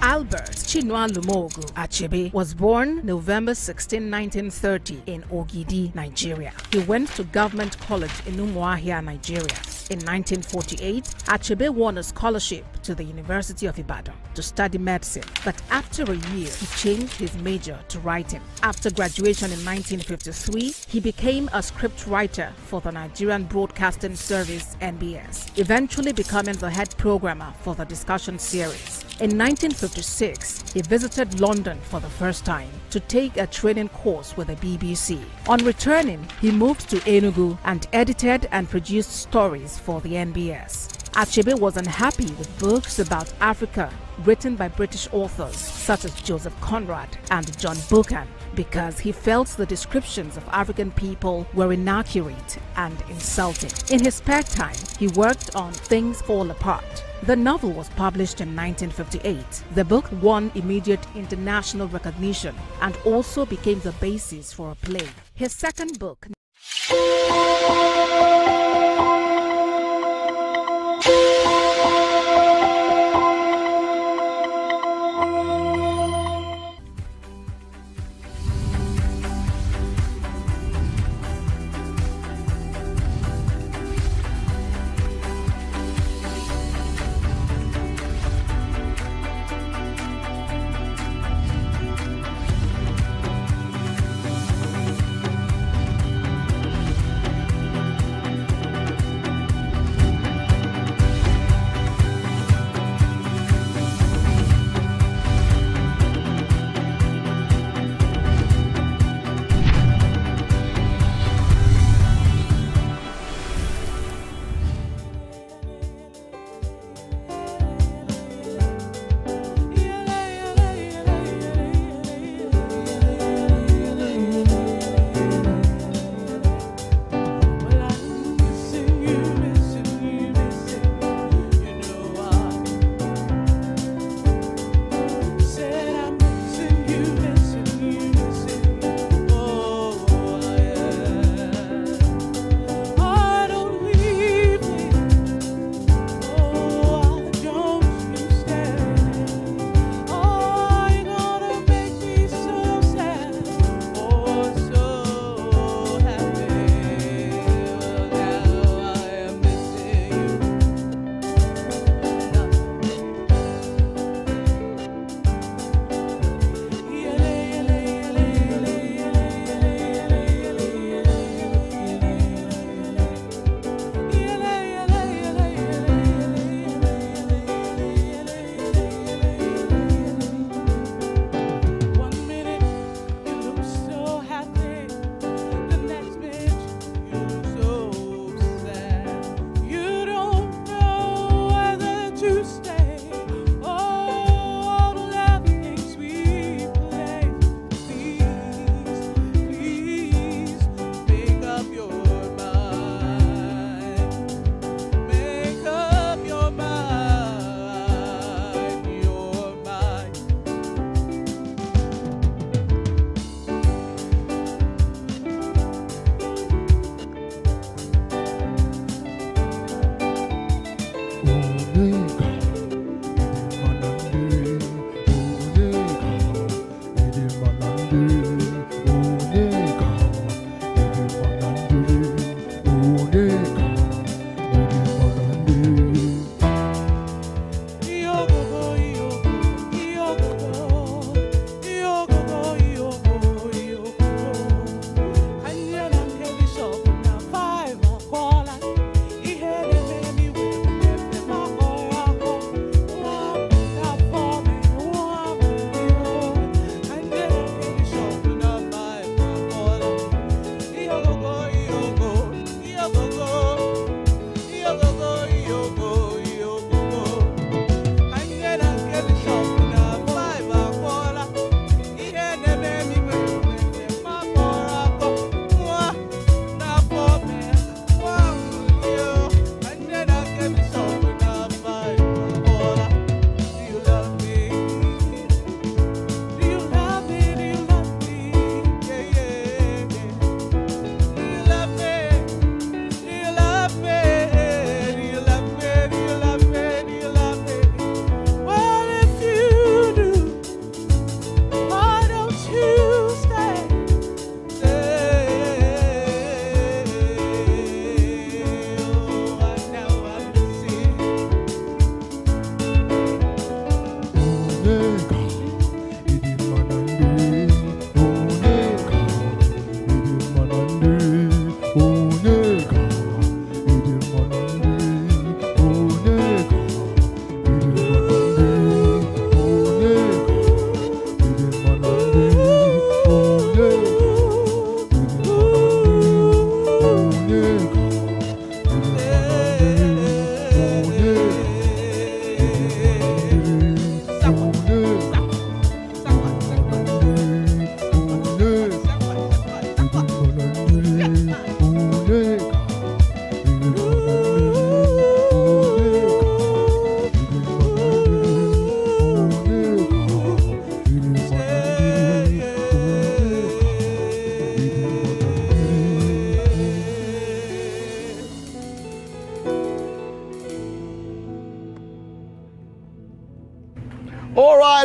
Albert Chinua Lumogu Achebe was born November 16, 1930 in Ogidi, Nigeria. He went to Government College in Umuahia, Nigeria. In 1948, Achebe won a scholarship to the University of Ibadan to study medicine, but after a year, he changed his major to writing. After graduation in 1953, he became a script writer for the Nigerian Broadcasting Service (NBS), eventually becoming the head programmer for the discussion series. In 1956, he visited London for the first time to take a training course with the BBC. On returning, he moved to Enugu and edited and produced stories for the NBS. Achebe was unhappy with books about Africa written by British authors such as Joseph Conrad and John Buchan because he felt the descriptions of African people were inaccurate and insulting. In his spare time, he worked on Things Fall Apart. The novel was published in 1958. The book won immediate international recognition and also became the basis for a play. His second book,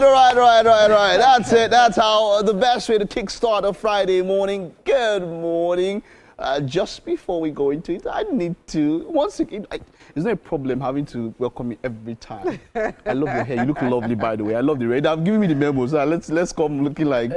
right. That's it. That's how the best way to kickstart a Friday morning. Good morning. Just before we go into it, I need to, once again, there's no problem having to welcome me every time. I love your hair. You look lovely, by the way. I love the red. I've given me the memo, so let's come looking like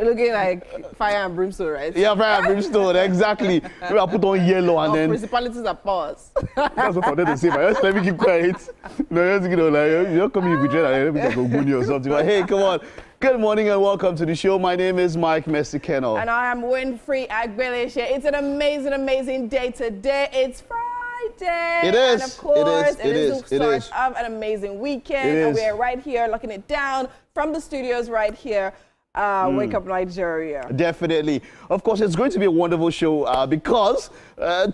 fire and brimstone, right? Yeah, fire and brimstone, exactly. Maybe I'll put on yellow and then principalities are paused. That's what I wanted to say, but just let me keep quiet. You're coming with red and let me go bunny or something. But hey, come on. Good morning and welcome to the show. My name is Mike Messikeno. And I am Winfrey Agbeleche. It's an amazing day today. It's Friday. It is. And of course, it is the start of an amazing weekend. And we are right here locking it down from the studios right here. Wake Up Nigeria. Definitely. Of course, it's going to be a wonderful show because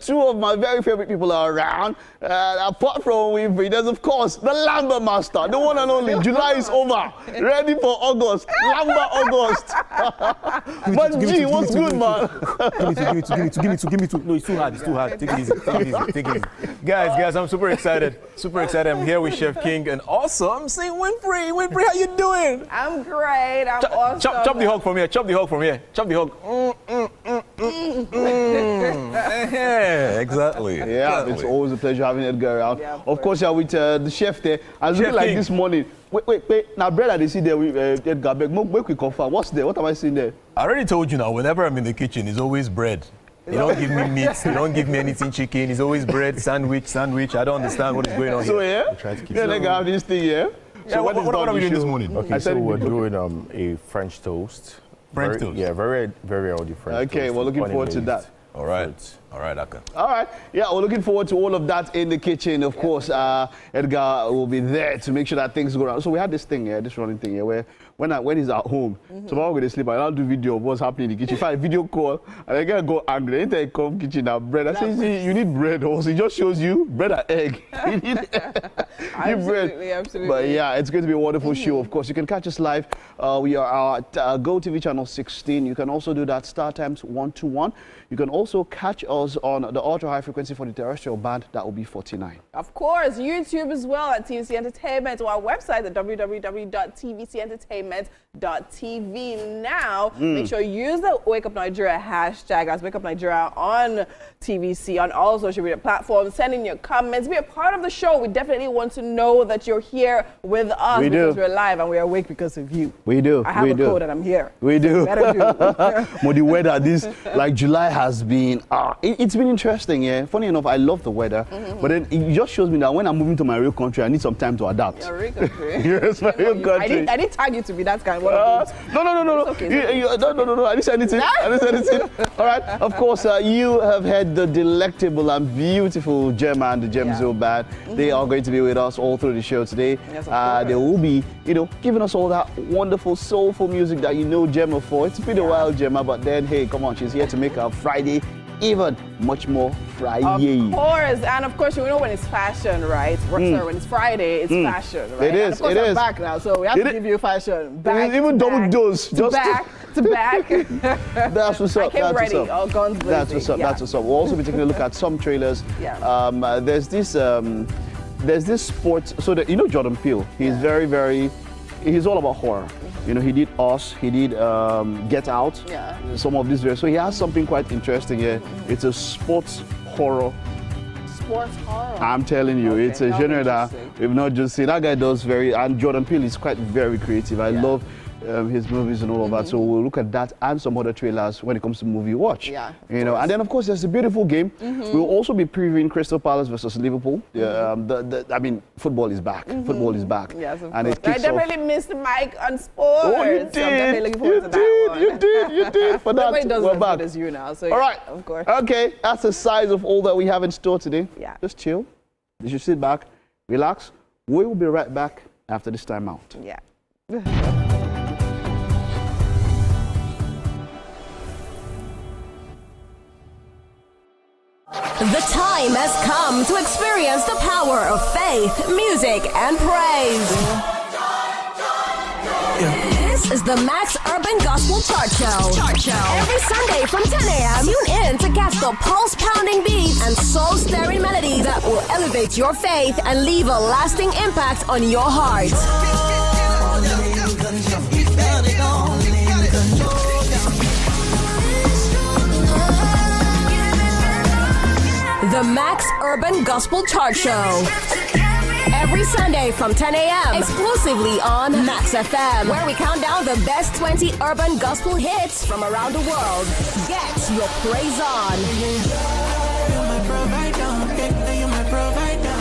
two of my very favorite people are around. Apart from Winfrey, there's of course the Lamba Master, the one and only. July is over. Ready for August. Lamba August. But G, what's good, man? Give me two. No, it's too hard. Take it easy. Guys, I'm super excited. I'm here with Chef King, and also I'm saying Winfrey, how you doing? I'm great. I'm awesome. Chop the hog from here. Chop the hog. Yeah, exactly. Yeah, it's always a pleasure having Edgar around. Yeah, of course, yeah, with the chef there. I was looking like this morning. Wait. Now, bread that they see there with Edgar, make we confirm. What's there? What am I seeing there? I already told you now, whenever I'm in the kitchen, it's always bread. You don't give me meat. You don't give me anything chicken. It's always bread, sandwich. I don't understand what is going on so, here. So, yeah? They have this thing, yeah? So what are we doing this morning? Okay, so we're doing a French toast. French toast? Yeah, very healthy French toast. Okay, we're looking forward to that. All right, Aka. All right, yeah, we're looking forward to all of that in the kitchen. Of course, Edgar will be there to make sure that things go around. So we had this thing here, this running thing here, where when he's at home, tomorrow we're going to sleep, I'll do video of what's happening in the kitchen. If I video call, and I can go angry. Anytime I come kitchen, I have bread. I say, see, you need bread also. It just shows you bread and egg. You need Absolutely. But yeah, it's going to be a wonderful show. Of course, you can catch us live. We are at GOTV channel 16. You can also do that StarTimes 121. You can also catch us on the ultra high frequency for the terrestrial band. That will be 49. Of course, YouTube as well at TVC Entertainment, or our website at www.tvcentertainment.tv. Now, make sure you use the Wake Up Nigeria hashtag as Wake Up Nigeria on TVC, on all social media platforms. Send in your comments. Be a part of the show. We definitely want to know that you're here with us because we're live and we're awake because of you. We do. I have a code and I'm here. We do. Better do. Well, the weather, like July has been, it's been interesting, yeah. Funny enough, I love the weather, but then it just shows me that when I'm moving to my real country, I need some time to adapt. Your real country? Yes, my real country. I didn't tag you to be that kind. No. Okay, no. I didn't say anything. All right. Of course, you have had the delectable and beautiful Gemma and the Gemzo band. They are going to be with us all through the show today. Yes, they will be, giving us all that wonderful, soulful music that you know Gemma for. It's been a while, Gemma, but then, hey, come on, she's here to make our Friday even much more Friday. Of course, and of course, you know when it's fashion, right? When it's Friday, it's fashion, right? It is. And of course, I'm back now, so we have to give you fashion. Back even double dose. Just back to back. That's what's up. I came ready. All guns blazing. That's what's up. That's what's up. We'll also be taking a look at some trailers. Yeah. There's this sports. So Jordan Peele. He's he's all about horror. He did Us, he did Get Out, some of these videos. So he has something quite interesting here. It's a sports horror. Sports horror? I'm telling you, it's a genre that we've not just seen. That guy does and Jordan Peele is quite very creative. I love his movies and all of that. So we'll look at that and some other trailers when it comes to movie watch. Yeah. And then of course there's a beautiful game. We'll also be previewing Crystal Palace versus Liverpool. Football is back. Football is back. Yes, of and course. I definitely missed Mike on sports. Oh, you did. So I'm definitely looking forward to that one. You did. For that, nobody does we're as back. good as you now. So all right. Of course. Okay, that's the size of all that we have in store today. Yeah. Just chill. You should sit back, relax. We will be right back after this time out. Yeah. The time has come to experience the power of faith, music, and praise. This is the Max Urban Gospel Chart Show. Every Sunday from 10 a.m., tune in to catch the pulse-pounding beats and soul-stirring melodies that will elevate your faith and leave a lasting impact on your heart. The Max Urban Gospel Chart Show. Every Sunday from 10 a.m. exclusively on Max FM, where we count down the best 20 urban gospel hits from around the world. Get your praise on. You're my provider. You're my provider.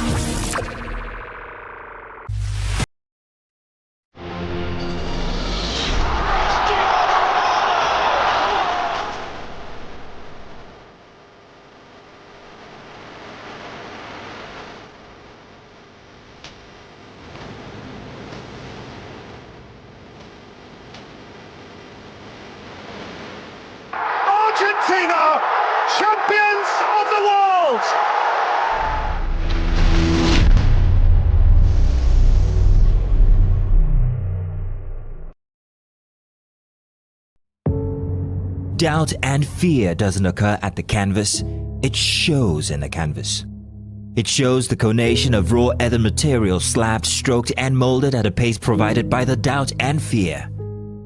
Argentina, champions of the world! Doubt and fear doesn't occur at the canvas, it shows in the canvas. It shows the conation of raw earthen material slabbed, stroked and molded at a pace provided by the doubt and fear.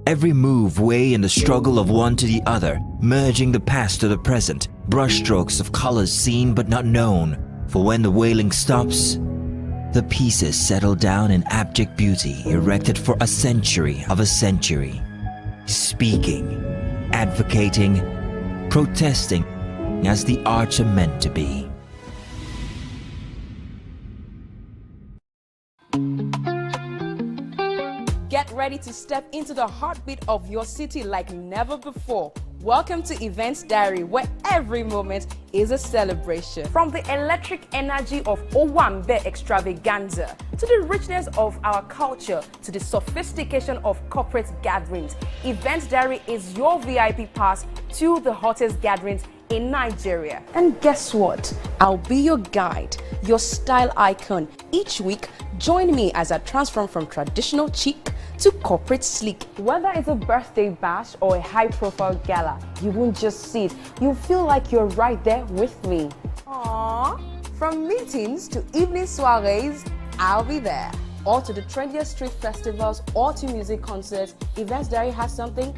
Every move way in the struggle of one to the other, merging the past to the present, brushstrokes of colors seen but not known. For when the wailing stops, the pieces settle down in abject beauty erected for a century of a century. Speaking, advocating, protesting as the arts are meant to be. Get ready to step into the heartbeat of your city like never before. Welcome to Events Diary, where every moment is a celebration. From the electric energy of Owambe extravaganza, to the richness of our culture, to the sophistication of corporate gatherings, Events Diary is your VIP pass to the hottest gatherings in Nigeria. And guess what? I'll be your guide, your style icon. Each week, join me as I transform from traditional chic to corporate sleek. Whether it's a birthday bash or a high-profile gala, you won't just see it, you'll feel like you're right there with me. Aww. From meetings to evening soirees, I'll be there. Or to the trendiest street festivals or to music concerts, Events Diary has something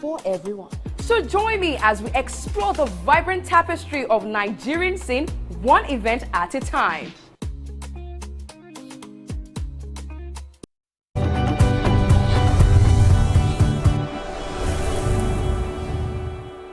for everyone. So join me as we explore the vibrant tapestry of Nigerian scene, one event at a time.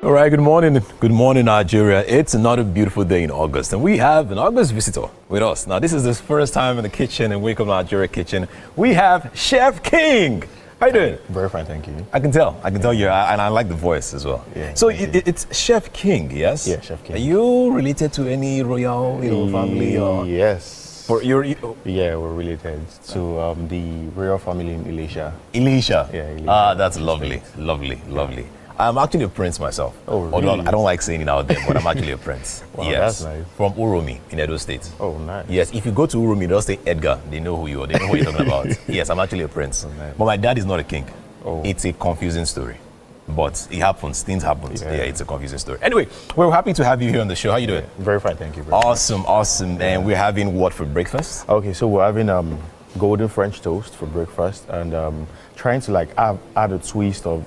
All right, good morning. Good morning, Nigeria. It's another beautiful day in August, and we have an August visitor with us. Now, this is his first time in the kitchen, in Wake Up Nigeria kitchen. We have Chef King. How you doing? Very fine, thank you. I can tell you, and I like the voice as well. Yeah, so it's Chef King, yes? Yeah, Chef King. Are you related to any royal, family? Or? Yes. Yeah, we're related to the royal family in Elisha. Elisha? Yeah, Elisha. Ah, that's lovely, lovely. I'm actually a prince myself. Oh, really? Although I don't like saying it out there, but I'm actually a prince. Wow, yes. that's nice. From Uromi in Edo State. Oh, nice. Yes, if you go to Uromi, they'll say Edgar. They know who you are. They know what you're talking about. Yes, I'm actually a prince. Oh, nice. But my dad is not a king. Oh. It's a confusing story. But it happens. Things happen. Yeah, it's a confusing story. Anyway, we're happy to have you here on the show. How you doing? Very fine, thank you. Awesome. And we're having what for breakfast? Okay, so we're having golden French toast for breakfast, and trying to add a twist of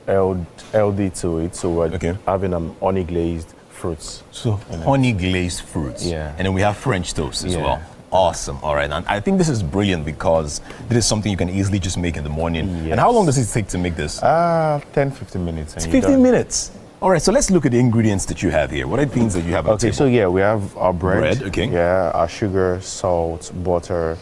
LD to it. So we're having honey glazed fruits. So honey glazed fruits. Yeah. And then we have French toast as well. Awesome. All right. And I think this is brilliant because this is something you can easily just make in the morning. Yes. And how long does it take to make this? 10-15 minutes. It's 15 minutes. All right. So let's look at the ingredients that you have here. What are the things that you have on the table? So we have our bread. Okay. Yeah, our sugar, salt, butter,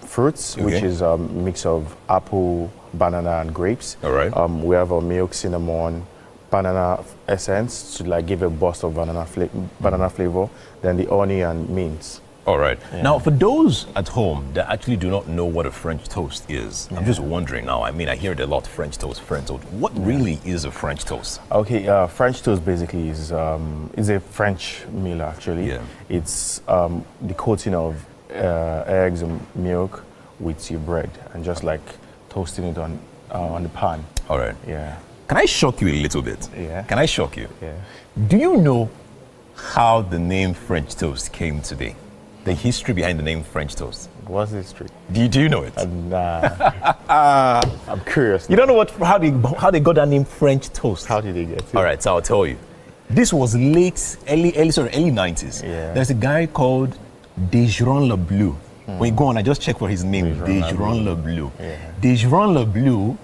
fruits, which is a mix of apple, banana, and grapes. All right. We have our milk, cinnamon, banana essence to give a burst of banana flavor. Then the honey and mint. All right. Yeah. Now, for those at home that actually do not know what a French toast is, I'm just wondering now. I mean, I hear it a lot, French toast. What really is a French toast? Okay, French toast basically is a French meal, actually. Yeah. It's the coating of eggs and milk with your bread and just toasting it on the pan. All right. Yeah. Can I shock you a little bit? Yeah. Can I shock you? Yeah. Do you know how the name French toast came to be? The history behind the name French toast? What's the history? Do you know it? Nah. I'm curious. You don't know how they got that name French toast? How did they get it? All right, so I'll tell you. This was early 90s. Yeah. There's a guy called Dejeron Lebleu. When you go on, I just check for his name, Dejeron Lebleu. Yeah. Dejeron Lebleu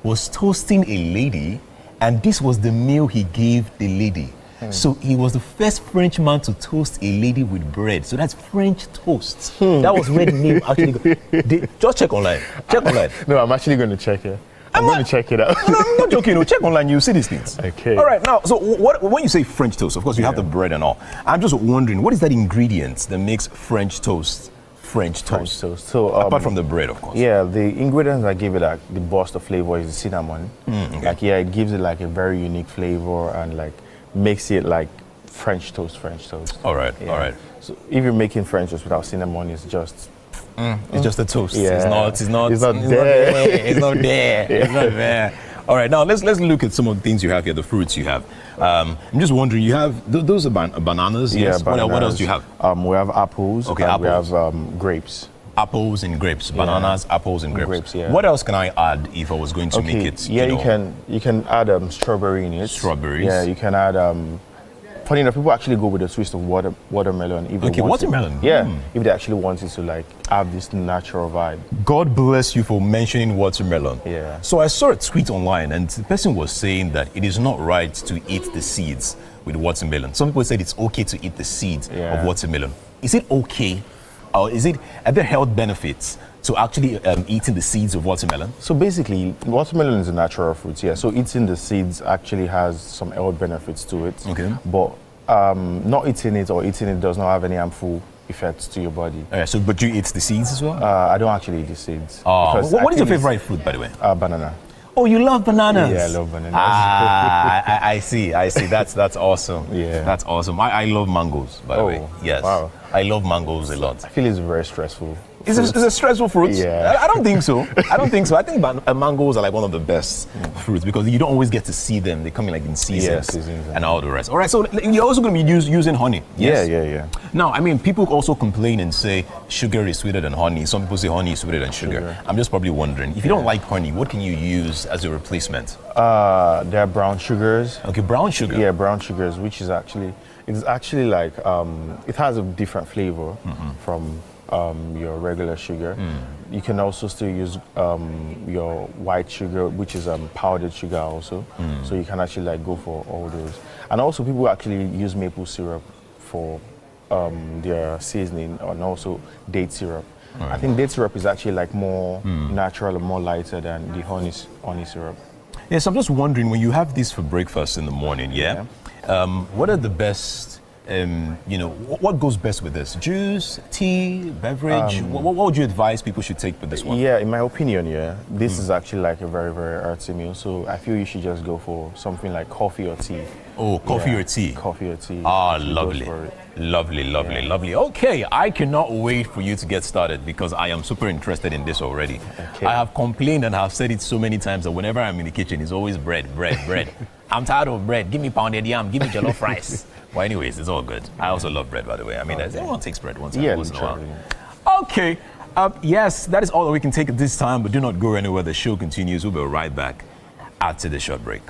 was toasting a lady, and this was the meal he gave the lady. So he was the first Frenchman to toast a lady with bread. So that's French toast. That was where the name actually got. Just check online. Check online. No, I'm actually going to check it. I'm going to check it out. No, I'm not joking. Check online, you see these things. Okay. All right, now, so when you say French toast, of course, you have the bread and all. I'm just wondering, what is that ingredient that makes French toast French toast? So, apart from the bread, of course. Yeah, the ingredients that give it like the burst of flavor is the cinnamon. Okay. Like, yeah, it gives it like a very unique flavor and like makes it like French toast. All right, Yeah. all right. So if you're making French toast without cinnamon, it's just It's just a toast. Yeah. It's not there. It's not there. It's not there. All right, now let's look at some of the things you have here, the fruits you have. I'm just wondering, you have those are bananas. Yeah, Yes. bananas. What else do you have? We have apples. Okay, and apples. We have grapes. Apples and grapes, bananas, apples and grapes. Grapes, yeah. What else can I add if I was going to make it? Yeah, you can add strawberry in it. Strawberries. Yeah, you can add. Funny enough, people actually go with a twist of watermelon. If they Okay, want it. watermelon. Yeah, if they actually want it to like have this natural vibe. God bless you for mentioning watermelon. Yeah. So I saw a tweet online, and the person was saying that it is not right to eat the seeds with watermelon. Some people said it's okay to eat the seeds of watermelon. Is it okay, or are there health benefits to actually eating the seeds of watermelon? So basically, watermelon is a natural fruit. Yeah. So eating the seeds actually has some health benefits to it. Okay. But not eating it or eating it does not have any harmful effects to your body. But you eat the seeds as well? I don't actually eat the seeds. What is your favorite fruit, by the way? Banana. Oh, you love bananas? Yeah, I love bananas. I see. That's awesome. Yeah. That's awesome. I love mangoes, by the way. Yes. Wow. I love mangoes a lot. I feel it's very stressful. It's a stressful fruit? Yeah. I don't think so. I think mangoes are like one of the best fruits because you don't always get to see them. They come in like in seasons, and all the rest. All right, so you're also going to be using honey. Yes? Yeah. Now, I mean, people also complain and say sugar is sweeter than honey. Some people say honey is sweeter than sugar. I'm just probably wondering, if you don't like honey, what can you use as a replacement? There are brown sugars. Okay, brown sugar. Yeah, brown sugars, which is actually like it has a different flavor from your regular sugar. You can also still use your white sugar, which is powdered sugar also. So you can actually like go for all those. And also people actually use maple syrup for their seasoning, and also date syrup. Right. I think date syrup is actually like more natural and more lighter than the honey syrup. Yes, I'm just wondering, when you have this for breakfast in the morning, what are the best, what goes best with this? Juice, tea, beverage? What would you advise people should take with this one? Yeah, in my opinion, this is actually like a very, very hearty meal. So I feel you should just go for something like coffee or tea. Oh, coffee or tea? Coffee or tea. Ah, lovely. Lovely. Okay, I cannot wait for you to get started because I am super interested in this already. Okay. I have complained and have said it so many times that whenever I'm in the kitchen, it's always bread. I'm tired of bread. Give me pounded yam. Give me jollof rice. Well, anyways, it's all good. I also love bread, by the way. I mean, everyone takes bread once in a while. Okay. Yes, that is all that we can take at this time, but do not go anywhere. The show continues. We'll be right back after the short break.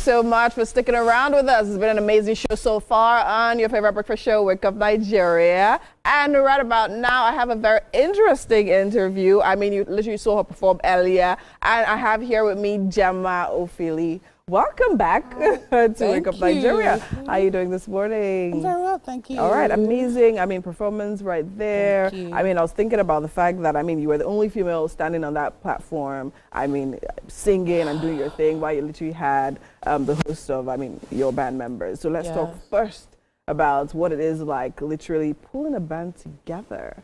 so much for sticking around with us. It's been an amazing show so far on your favorite breakfast show, Wake Up Nigeria. And right about now, I have a very interesting interview. I mean, you literally saw her perform earlier. And I have here with me Gemma Ophili. Welcome back to Wake Up Nigeria. How are you doing this morning? I'm very well, thank you. All right, amazing. I mean, performance right there. Thank you. I mean, I was thinking about the fact that, I mean, you were the only female standing on that platform. I mean, singing and doing your thing while you literally had the host of, I mean, your band members. So let's talk first about what it is like literally pulling a band together.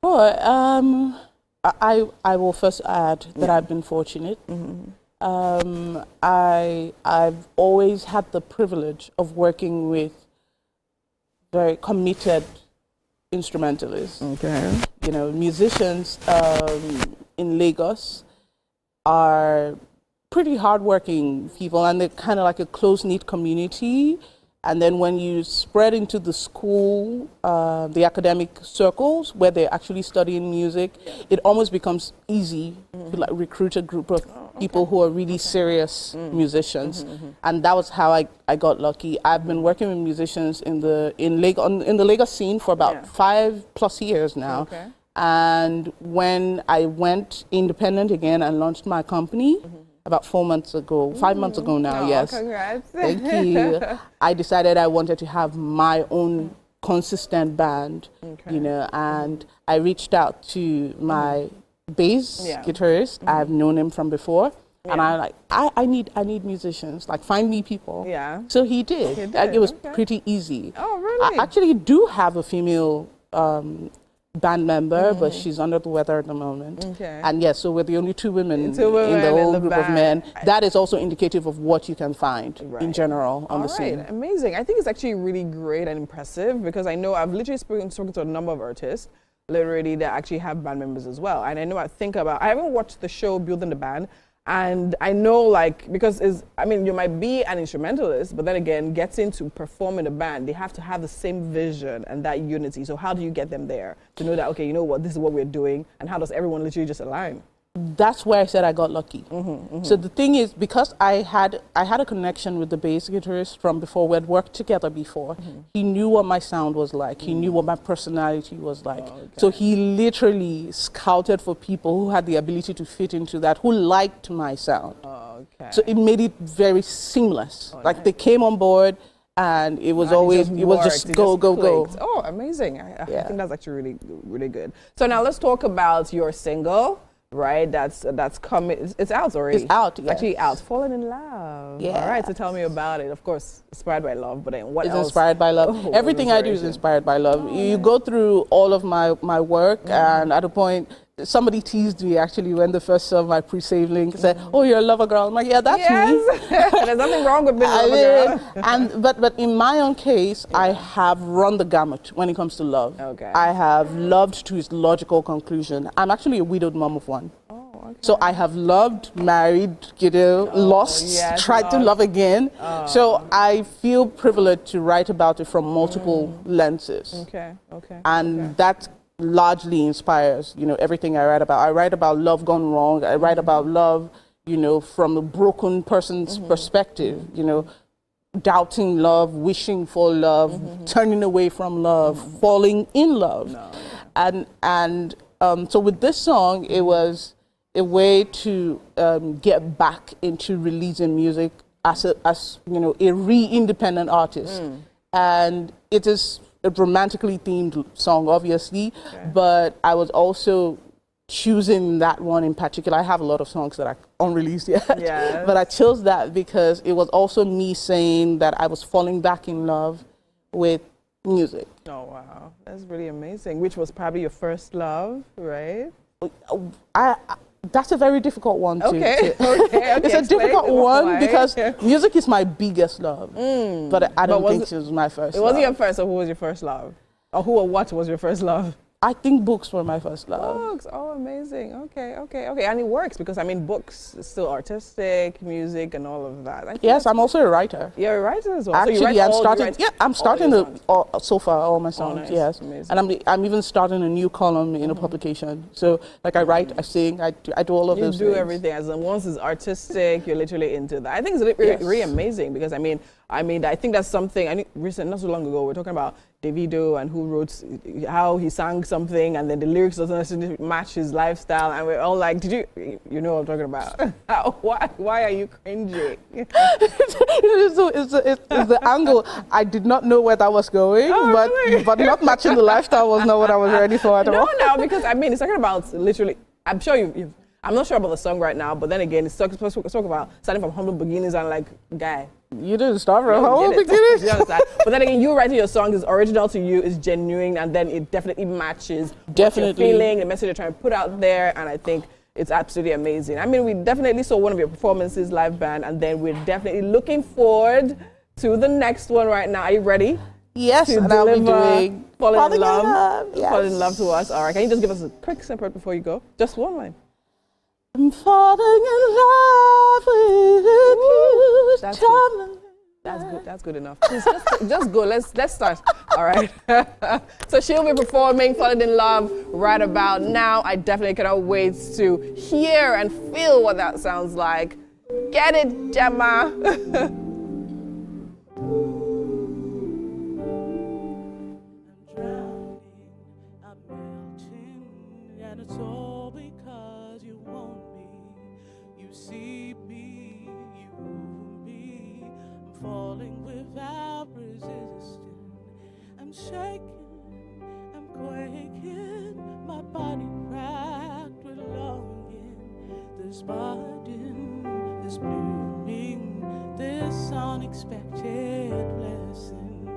Oh, I will first add that I've been fortunate. I've always had the privilege of working with very committed instrumentalists. Okay. You know, musicians in Lagos are pretty hardworking people, and they're kind of like a close-knit community. And then when you spread into the school, the academic circles where they're actually studying music, it almost becomes easy to like recruit a group of people who are really serious musicians. And that was how I got lucky. I've been working with musicians in the Lagos scene for about 5+ years now. Okay. And when I went independent again and launched my company, about 4 months ago, 5 months ago now, yes. Congrats. Thank you. I decided I wanted to have my own consistent band, you know, and I reached out to my bass guitarist. I've known him from before. And I'm like, I need musicians, like find me people. Yeah. So he did. Like, it was pretty easy. Oh, really? I actually do have a female band member, but she's under the weather at the moment. Okay. And yes, so we're the only two women in the whole group of men. That is also indicative of what you can find in general on the scene. Amazing. I think it's actually really great and impressive because I know I've literally spoken to a number of artists literally that actually have band members as well. And I know I haven't watched the show Building the Band, and I know, like, because you might be an instrumentalist, but then again, getting to perform in a band, they have to have the same vision and that unity. So how do you get them there to know that, okay, you know what, this is what we're doing, and how does everyone literally just align? That's where I said I got lucky. So the thing is, because I had a connection with the bass guitarist from before, we had worked together before. He knew what my sound was like. He knew what my personality was like. So he literally scouted for people who had the ability to fit into that, who liked my sound. So it made it very seamless. Like, they came on board, and it was just go. Oh, amazing. I think that's actually really, really good. So now let's talk about your single. Right, that's coming. It's out already. It's out. Yes. Actually out. Fallen in Love. Yeah. All right. So tell me about it. Of course, inspired by love. But then what else? It's inspired by love. Everything I do is inspired by love. You go through all of my work, and at a point, somebody teased me actually when they first saw my pre-save link. Said, "Oh, you're a lover girl." I'm like, "Yeah, that's me." There's nothing wrong with being a lover girl. But in my own case, I have run the gamut when it comes to love. Okay. I have loved to its logical conclusion. I'm actually a widowed mom of one. So I have loved, married, lost, tried to love again. So I feel privileged to write about it from multiple lenses. And that largely inspires, everything I write about. I write about love gone wrong. I write about love, from a broken person's perspective, doubting love, wishing for love, turning away from love, falling in love. So with this song, it was a way to get back into releasing music as a re-independent artist. And it is a romantically themed song, obviously, but I was also choosing that one in particular. I have a lot of songs that are unreleased yet, but I chose that because it was also me saying that I was falling back in love with music. Oh, wow. That's really amazing. Which was probably your first love, right? That's a very difficult one. Okay. It's a difficult one because music is my biggest love, but I don't think it was my first. It wasn't your first, or who was your first love? Or who or what was your first love? I think books were my first love. Books, oh, amazing. Okay. And it works because, I mean, books is still artistic, music, and all of that. Yes, I'm also a writer. You're a writer as well. Actually, so I'm starting. Yeah, I'm starting so far all my songs. Nice. Yes, Amazing. and I'm even starting a new column in a publication. So, like, I write, I sing, I do all of those things. You do everything. As once it's artistic, you're literally into that. I think it's really amazing because I think that's something. Not so long ago, we were talking about Davido and who wrote how he sang something, and then the lyrics doesn't necessarily match his lifestyle, and we're all like, "Did you know what I'm talking about? Why are you cringing?" It's the angle. I did not know where that was going, but not matching the lifestyle was not what I was ready for at all. No, because it's talking about literally. I'm sure you've. I'm not sure about the song right now, but then again, it's talk about starting from humble beginnings and like, guy. You didn't start from humble beginnings. But then again, you writing your song is original to you, is genuine, and then it definitely matches what you're feeling, the message you're trying to put out there, and I think it's absolutely amazing. I mean, we definitely saw one of your performances, live band, and then we're definitely looking forward to the next one right now. Are you ready? Yes, and I'll be doing Falling in Love. Yes. Falling in Love to us. All right, can you just give us a quick snippet before you go? Just one line. I'm falling in love with you. That's good. That's good enough. Just go. Let's start. All right. So she'll be performing "Falling in Love" right about now. I definitely cannot wait to hear and feel what that sounds like. Get it, Gemma. Falling without resisting. I'm shaking, I'm quaking, my body racked with longing. This budding, this blooming, this unexpected blessing.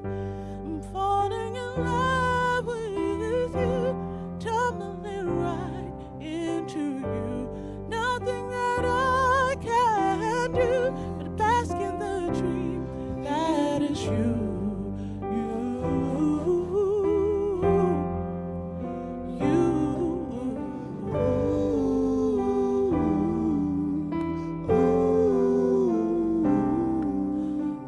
I'm falling in love with you, tumbling right into you. Nothing that I can do but bask in the dream that is you.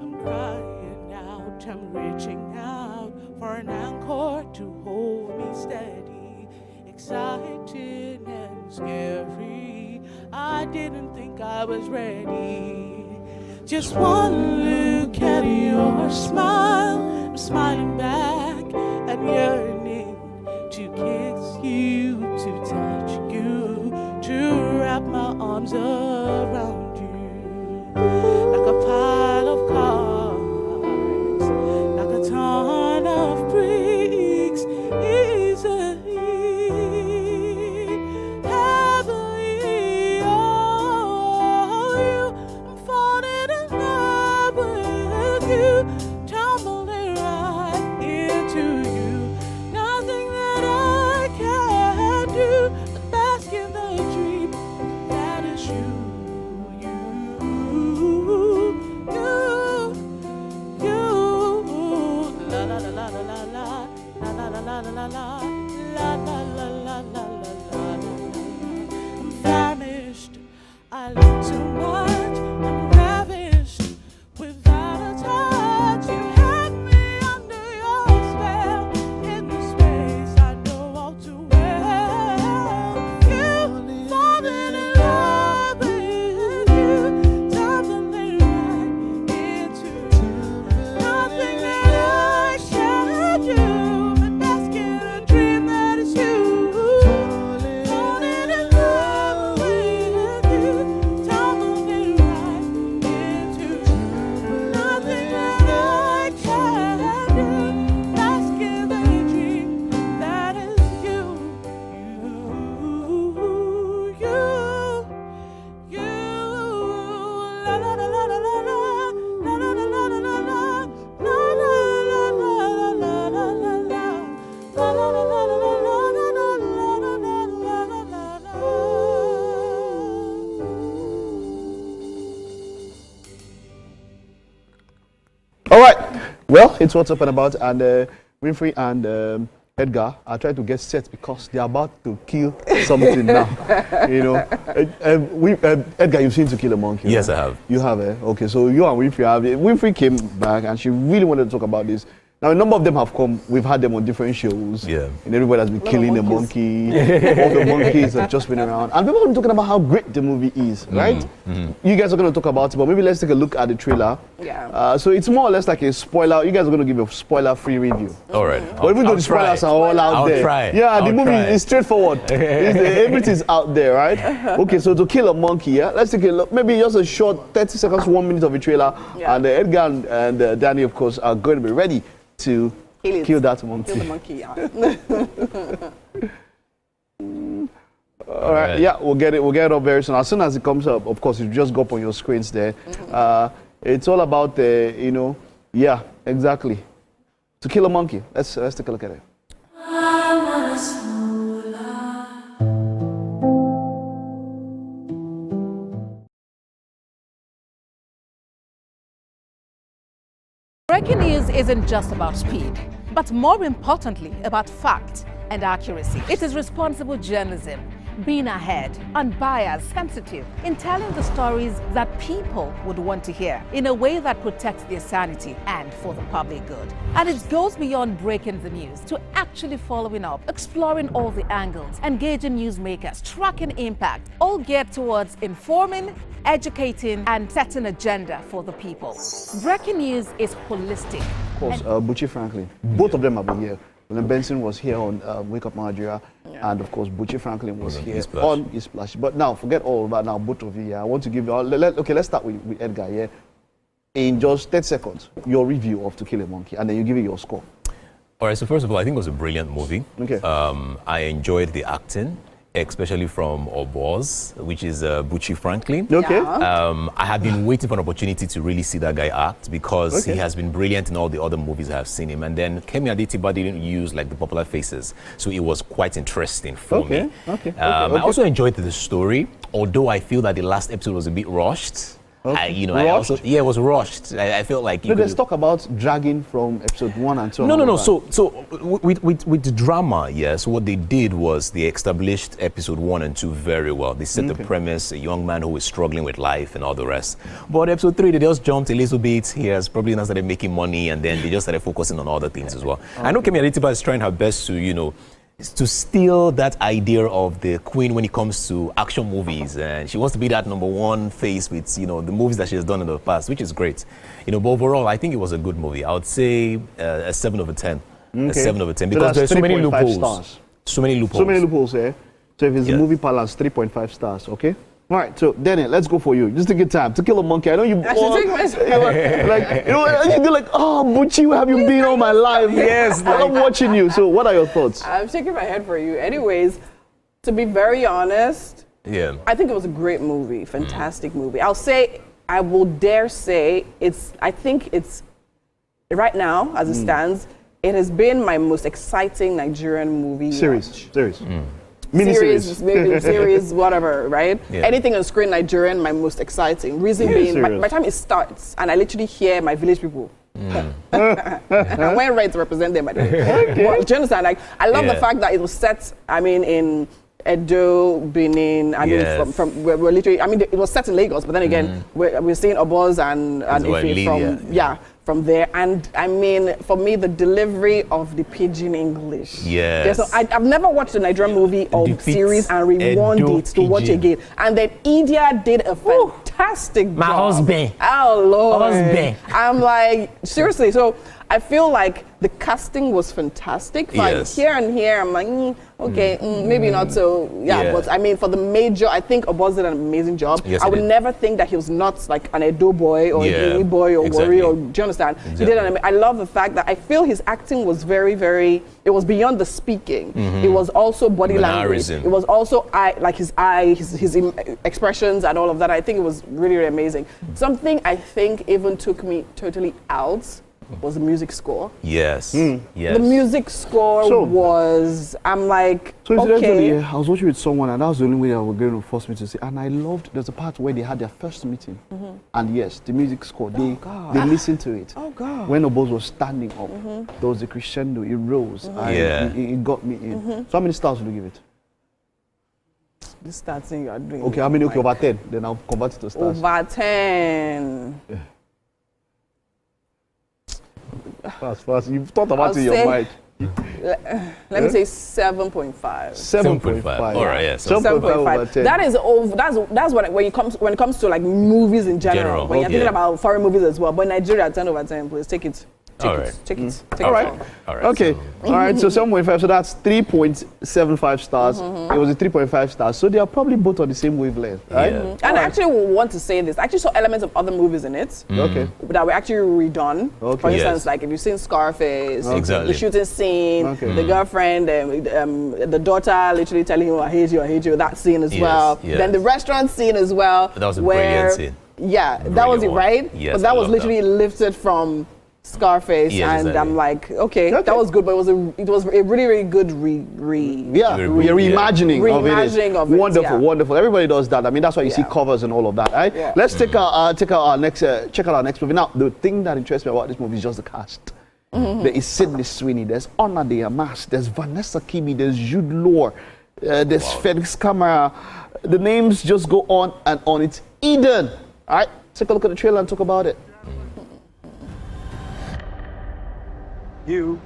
I'm crying out, I'm reaching out for an anchor to hold me steady, exciting and scary. I didn't think I was ready. Just one look at your smile, I'm smiling back and yearning to kiss you, to touch you, to wrap my arms around you. Like a pile of cards, like a ton of bricks, easily. I'm famished, I love too much, I'm ravished without a touch. You have me under your spell, in the space I know all too well. You falling in love with you, tumbling right into nothing that I can do but bask in a dream that is you. Falling in love with you, tumbling right into nothing that I can do. Bask in the dream that is you. La la la la la la la, la la la la la la la, la la la la la la la la, la la la la la la. All right. Well, it's What's Up and About, and Winfrey and Edgar, I try to get set because they're about to kill something now. You know, Edgar, you've seen To Kill a Monkey. Yes, right? I have. You have, Okay, so you and Winfrey have it. Winfrey came back and she really wanted to talk about this. Now, a number of them have come. We've had them on different shows. Yeah. And everybody has been killing the monkey. All the monkeys have just been around. And people have been talking about how great the movie is, right? You guys are going to talk about it, but maybe let's take a look at the trailer. Yeah. So it's more or less like a spoiler. You guys are going to give a spoiler-free review. All right. But even though the spoilers are all out there. Try. Yeah, the movie is straightforward. Everything's out there, right? Okay, so To Kill a Monkey, yeah? Let's take a look. Maybe just a short 30 seconds, 1 minute of a trailer. Yeah. And Edgar and Danny, of course, are going to be ready to kill that monkey. Kill the monkey, yeah. All right, yeah, we'll get it up very soon. As soon as it comes up, of course, you just go up on your screens there. It's all about you know, yeah, exactly. To Kill a Monkey. Let's take a look at it. Breaking news isn't just about speed, but more importantly, about fact and accuracy. It is responsible journalism, being ahead, unbiased, sensitive, in telling the stories that people would want to hear in a way that protects their sanity and for the public good. And it goes beyond breaking the news to actually following up, exploring all the angles, engaging newsmakers, tracking impact, all geared towards informing, educating, and setting agenda for the people. Breaking news is holistic. Of course, Buchi Franklin. Both of them have been here. William Benson was here on Wake Up Nigeria, and of course, Buchi Franklin was here on Isplash. But now, forget all about now, both of you. Yeah, I want to give you all. Okay, let's start with Edgar. Yeah, in just 30 seconds, your review of To Kill a Monkey, and then you give it your score. All right. So first of all, I think it was a brilliant movie. Okay. I enjoyed the acting, especially from Oboz, which is Buchi Franklin. Okay. I have been waiting for an opportunity to really see that guy act because he has been brilliant in all the other movies I have seen him. And then Kemi Adetiba didn't use like the popular faces, so it was quite interesting for me. I also enjoyed the story, although I feel that the last episode was a bit rushed. It was rushed. I felt like let's talk about dragging from episode 1 and 2. No. So with the drama, yes, what they did was they established episode 1 and 2 very well. They set the premise, a young man who is struggling with life and all the rest. But episode 3, they just jumped a little bit. He has probably not started making money, and then they just started focusing on other things as well. I know Kemi Adetiba is trying her best to steal that idea of the queen when it comes to action movies, and she wants to be that number one face with the movies that she has done in the past, which is great. But overall, I think it was a good movie. I would say a 7 over 10. A 7 over 10 because there's so many loopholes. Stars. So many loopholes. So if it's a movie balance, 3.5 stars. Okay. All right, so Daniel, let's go for you. Just take your time. To Kill a Monkey. I know you. You're like, oh, Buchi, where have you been all my life? Yes, I love watching you. So, what are your thoughts? I'm shaking my head for you. Anyways, to be very honest, I think it was a great movie, fantastic movie. I will dare say I think it's right now as it stands. It has been my most exciting Nigerian movie series. Series, whatever, right? Anything on screen Nigerian, my most exciting. Reason being, by the time it starts, and I literally hear my village people. I went right to represent them. Well, do you understand? Like, I love the fact that it was set, in Edo, Benin. From we're literally. It was set in Lagos, but then again, we're seeing Oboz and Ife from there. And for me, the delivery of the pidgin English. Yes. So I've never watched a Nigerian movie or series and rewound it to watch again. And then India did a fantastic job. My husband. Oh Lord. Husband. I'm like, seriously. So I feel like the casting was fantastic. Like here and here, I'm like, maybe not so. But for the major, I think Oboz did an amazing job. Yes, I would never think that he was not like an Edo boy or a Guinea boy or warrior. Do you understand? Exactly. He did I love the fact that I feel his acting was very, very. It was beyond the speaking. It was also body language. It was also his expressions and all of that. I think it was really, really amazing. Something I think even took me totally out was the music score. Yes. Yes. The music score was, I'm like, So incidentally, okay. I was watching with someone, and that was the only way they were going to force me to see. And I loved, there's a part where they had their first meeting. And yes, the music score, they listened to it. Oh, God. When Obos was standing up, there was a crescendo, it rose. And it got me in. So how many stars will you give it? This starts thing you are doing. Okay, how many? Okay, over 10. Then I'll convert it to stars. Over 10. Fast. You've thought about it in your mind. Let me say 7.5. 7.5. All right, yeah. So 7.5. That is over. That's when it comes to like movies in general. When you're thinking about foreign movies as well. But in Nigeria, 10 over 10. Please take it. Take it. All right. Okay. All right. So 7.5. So that's 3.75 stars. It was a 3.5 stars. So they are probably both on the same wavelength, right? And I actually want to say this. I actually saw elements of other movies in it. Okay. That were actually redone. Okay. For instance, like if you've seen Scarface, Exactly. the shooting scene, the girlfriend, the daughter literally telling him, I hate you, that scene as well. Yes. Then the restaurant scene as well. That was a brilliant scene. Yeah, that was it, right? Yes, but that I was love literally lifted from Scarface, and exactly. I'm like, okay, that was good, but it was a really, really good reimagining of it. Wonderful, wonderful. Everybody does that. I mean, that's why you see covers and all of that, right? Yeah. Let's check out our next movie. Now, the thing that interests me about this movie is just the cast. There is Sydney Sweeney, there's Anna de Armas, there's Vanessa Kimi, there's Jude Law, there's Felix Camara. The names just go on and on. It's Eden. All right, take a look at the trailer and talk about it. You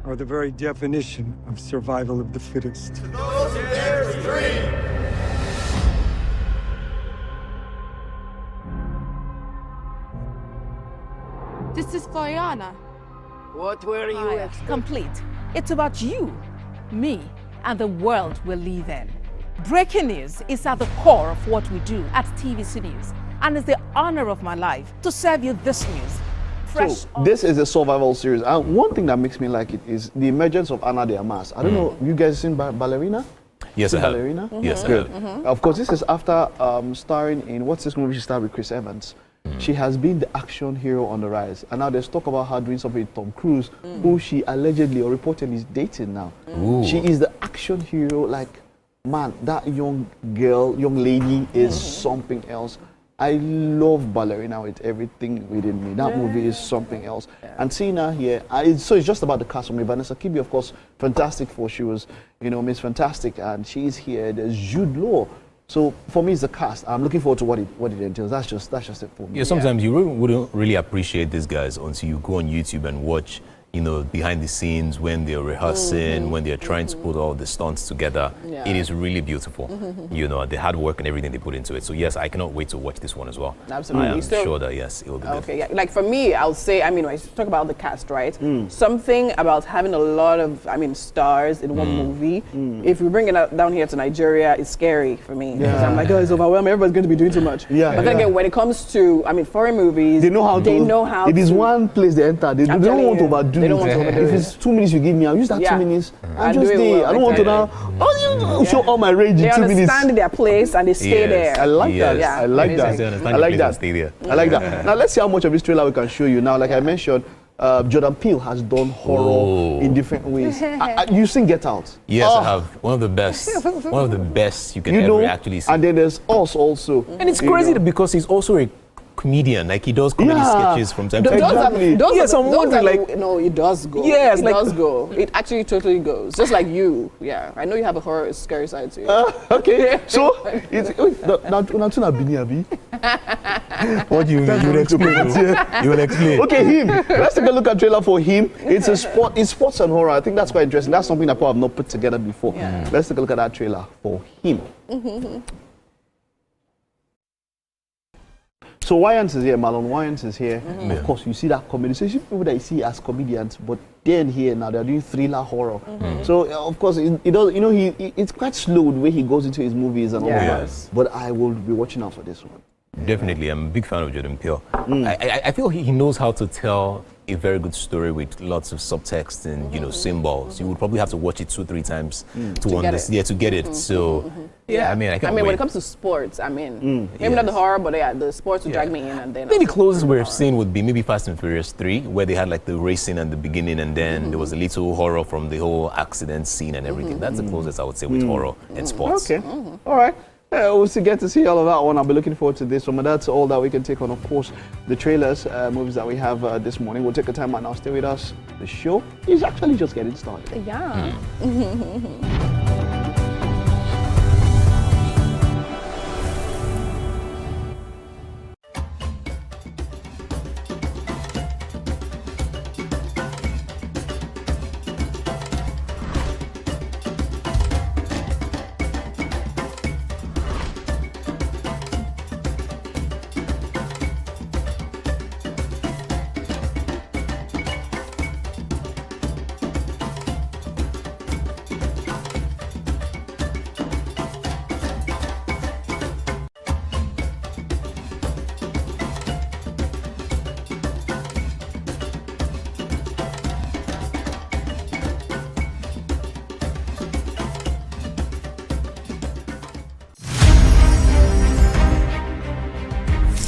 are the very definition of survival of the fittest. This is Koyana. What were you Complete. It's about you, me, and the world we live in. Breaking news is at the core of what we do at TVC News, and it's the honor of my life to serve you this news. So this is a survival series, and one thing that makes me like it is the emergence of Anna de Armas. I don't know, you guys seen Ballerina? Yes, I have. Ballerina? Yes, Good. I have. Of course, this is after starring in, what's this movie she starred with Chris Evans? She has been the action hero on the rise, and now there's talk about her doing something with Tom Cruise, who she allegedly or reportedly is dating now. She is the action hero. Like, man, that young lady is something else. I love Ballerina with everything within me. That movie is something else. And seeing her here, so it's just about the cast for me. Vanessa Kirby, of course, fantastic for she was, Miss Fantastic, and she's here. There's Jude Law. So for me, it's the cast. I'm looking forward to what it entails. That's just it for me. Yeah, sometimes you wouldn't really appreciate these guys until you go on YouTube and watch, behind the scenes when they're rehearsing, when they're trying to put all the stunts together. Yeah. It is really beautiful. The hard work and everything they put into it. So yes, I cannot wait to watch this one as well. Absolutely. I am sure that yes, it will be good. Okay, yeah. Like for me, I'll say, when I talk about the cast, right? Something about having a lot of, stars in one movie. If we bring it down here to Nigeria, it's scary for me. Because I'm like, it's overwhelming. Everybody's going to be doing too much. Yeah. But then again, when it comes to, foreign movies, they know how. It is one place they enter. They don't want to overdo. They don't want to overdo. If it's 2 minutes you give me, I'll use that 2 minutes. I'm just there. Well, I don't want to now show all my rage in 2 minutes. They understand their place and they stay there. I like that. Yeah. I like that. I like that. Now let's see how much of this trailer we can show you. Now, like I mentioned, Jordan Peele has done horror in different ways. You've seen Get Out? Yes, I have. One of the best you can ever actually see. And then there's Us also. And it's crazy because he's also a comedian. Like, he does comedy sketches from time to time. No, it does go. Yes, it does go. It actually totally goes. Just like you. Yeah, I know you have a horror, scary side to you. Okay, so What do you mean? You will explain. You will explain. Okay, him. Let's take a look at trailer for him. It's sports and horror. I think that's quite interesting. That's something that people have not put together before. Yeah. Let's take a look at that trailer for him. So Wayans is here, Marlon Wayans is here. Of course, you see that comedy. So you see people that you see as comedians, but then here now they're doing thriller horror. So of course, it does. It's quite slow the way he goes into his movies and all that. But I will be watching out for this one. Definitely, I'm a big fan of Jordan Peele. Mm. I feel he knows how to tell a very good story with lots of subtext and symbols. You would probably have to watch it 2-3 times to understand. Yeah, to get it. So yeah, I mean, I can't wait. When it comes to sports, I mean, maybe not the horror, but the sports would drag me in, and then maybe closest we've seen would be maybe Fast and Furious 3, where they had like the racing at the beginning, and then there was a little horror from the whole accident scene and everything. That's the closest I would say with horror and sports. Okay, all right. We'll get to see all of that one. I'll be looking forward to this one. But that's all that we can take on, of course, the trailers, movies that we have this morning. We'll take a time out now. Stay with us. The show is actually just getting started. Yeah.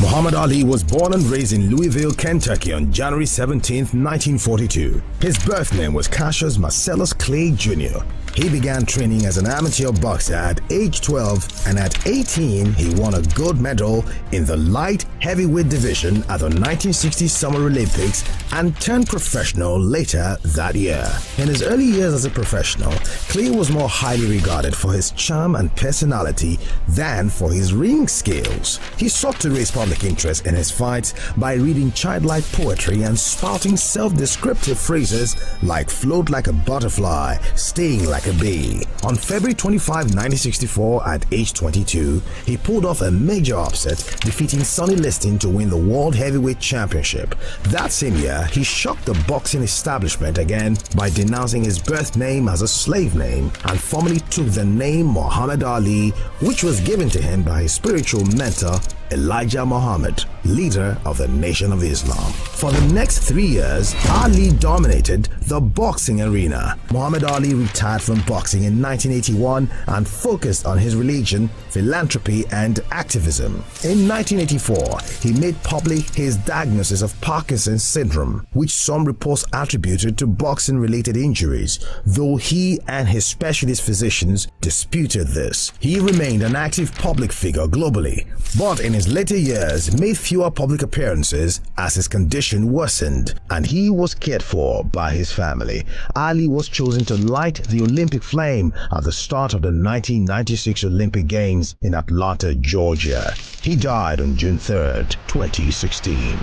Muhammad Ali was born and raised in Louisville, Kentucky on January 17, 1942. His birth name was Cassius Marcellus Clay Jr. He began training as an amateur boxer at age 12, and at 18 he won a gold medal in the light heavyweight division at the 1960 Summer Olympics and turned professional later that year. In his early years as a professional, Clay was more highly regarded for his charm and personality than for his ring skills. He sought to raise public interest in his fights by reading childlike poetry and spouting self-descriptive phrases like float like a butterfly, sting like a bee. On February 25, 1964, at age 22, he pulled off a major upset, defeating Sonny Liston to win the World Heavyweight Championship. That same year, he shocked the boxing establishment again by denouncing his birth name as a slave name and formally took the name Muhammad Ali, which was given to him by his spiritual mentor Elijah Muhammad, leader of the Nation of Islam. For the next 3 years, Ali dominated the boxing arena. Muhammad Ali retired from boxing in 1981 and focused on his religion, philanthropy, and activism. In 1984, he made public his diagnosis of Parkinson's syndrome, which some reports attributed to boxing-related injuries, though he and his specialist physicians disputed this. He remained an active public figure globally, but in his later years made fewer public appearances as his condition worsened and he was cared for by his family. Ali was chosen to light the Olympic flame at the start of the 1996 Olympic Games in Atlanta, Georgia. He died on June 3rd, 2016.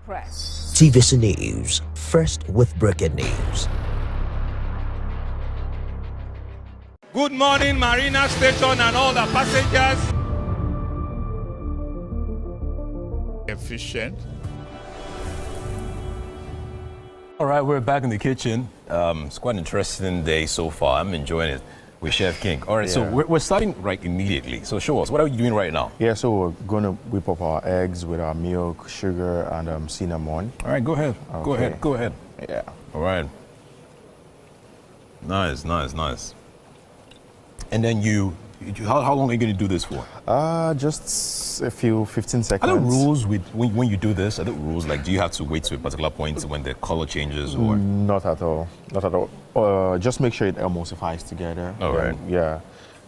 Press. TVC News, first with breaking news. Good morning, Marina Station and all the passengers. Efficient. All right, we're back in the kitchen. It's quite an interesting day so far. I'm enjoying it with Chef King. All right, so we're starting right immediately. So show us, what are you doing right now? Yeah, so we're going to whip up our eggs with our milk, sugar, and cinnamon. All right, go ahead. Okay. Go ahead. Yeah. All right. Nice. And then how long are you going to do this for? Just a few 15 seconds. Are there rules with when you do this? Are there rules like do you have to wait to a particular point when the color changes or? Not at all. Not at all. Just make sure it emulsifies together. All right. Yeah.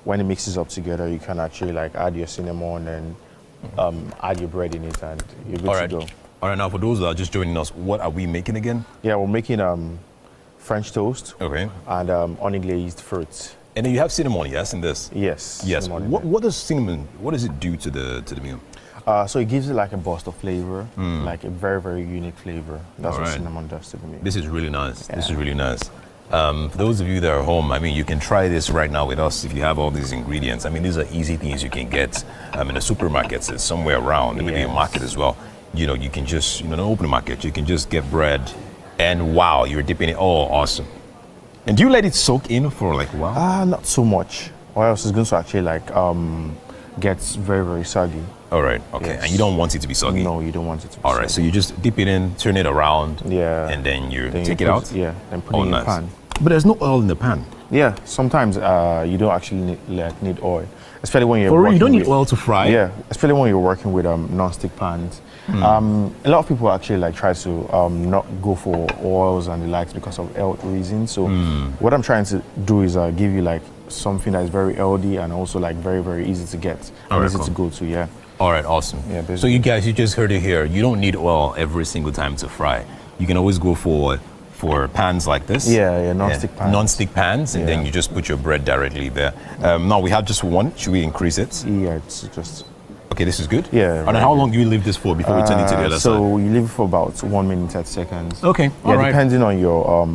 When it mixes up together, you can actually like add your cinnamon and add your bread in it, and you're good to go. All right. Now, for those that are just joining us, what are we making again? Yeah, we're making French toast. Okay. And honey glazed fruits. And then you have cinnamon, yes, in this? Yes. Yes. What does cinnamon, what does it do to the meal? So it gives it like a burst of flavor, like a very, very unique flavor. That's what cinnamon does to the meal. This is really nice. Yeah. This is really nice. For those of you that are home, I mean, you can try this right now with us if you have all these ingredients. I mean, these are easy things you can get in the supermarkets. It's somewhere around, maybe a market as well. You know, you can just, in an open market, you can just get bread and wow, you're dipping it. Oh, awesome. And do you let it soak in for like a while? Not so much. Or else it's going to actually like gets very, very soggy. All right, okay. Yes. And you don't want it to be soggy? No, you don't want it to be All right, soggy. so you just dip it in, turn it around, and then you then take you it put out? Yeah, then put it in the pan. But there's no oil in the pan. Yeah, sometimes you don't actually need oil, especially when you're working you don't need with, oil to fry? Yeah, especially when you're working with non-stick pans. A lot of people actually like try to not go for oils and the likes because of health reasons. So what I'm trying to do is give you like something that is very healthy and also like very, very easy to get and easy to go to. Yeah. All right, awesome. Yeah, so you guys, you just heard it here. You don't need oil every single time to fry. You can always go for pans like this. Yeah, non-stick pans. Non-stick pans, and then you just put your bread directly there. Now we have just one. Should we increase it? Yeah, it's just... Okay, this is good? Yeah. And how long do you leave this for before we turn it to the other side? So you leave it for about 1 minute 30 seconds. Okay, all right. Depending on your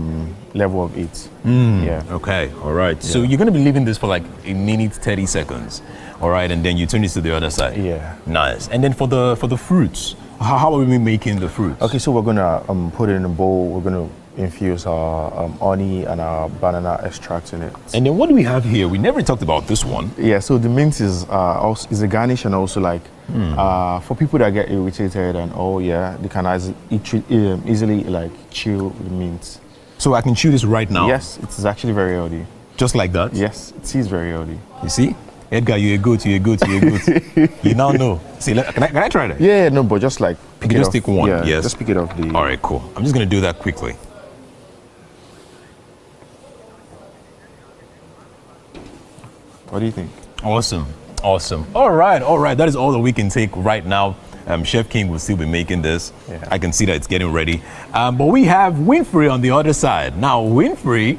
level of heat. Yeah. Okay, all right. So you're going to be leaving this for like a minute 30 seconds. All right, and then you turn it to the other side. Yeah. Nice. And then for the fruits, how are we making the fruits? Okay, so we're gonna put it in a bowl. We're gonna infuse our honey and our banana extract in it. And then what do we have here? We never talked about this one. Yeah, so the mint is a garnish, and also like for people that get irritated and they can easily like chew the mint. So I can chew this right now? Yes, it's actually very healthy. Just like that? Yes, it is very healthy. You see? Edgar, you're a goat. You now know. See, can I try that? Yeah, no, but just like pick it off. Just take one, yes. Just pick it off the... All right, cool. I'm just going to do that quickly. What do you think? Awesome. All right. That is all that we can take right now. Chef King will still be making this. Yeah. I can see that it's getting ready. But we have Winfrey on the other side. Now, Winfrey,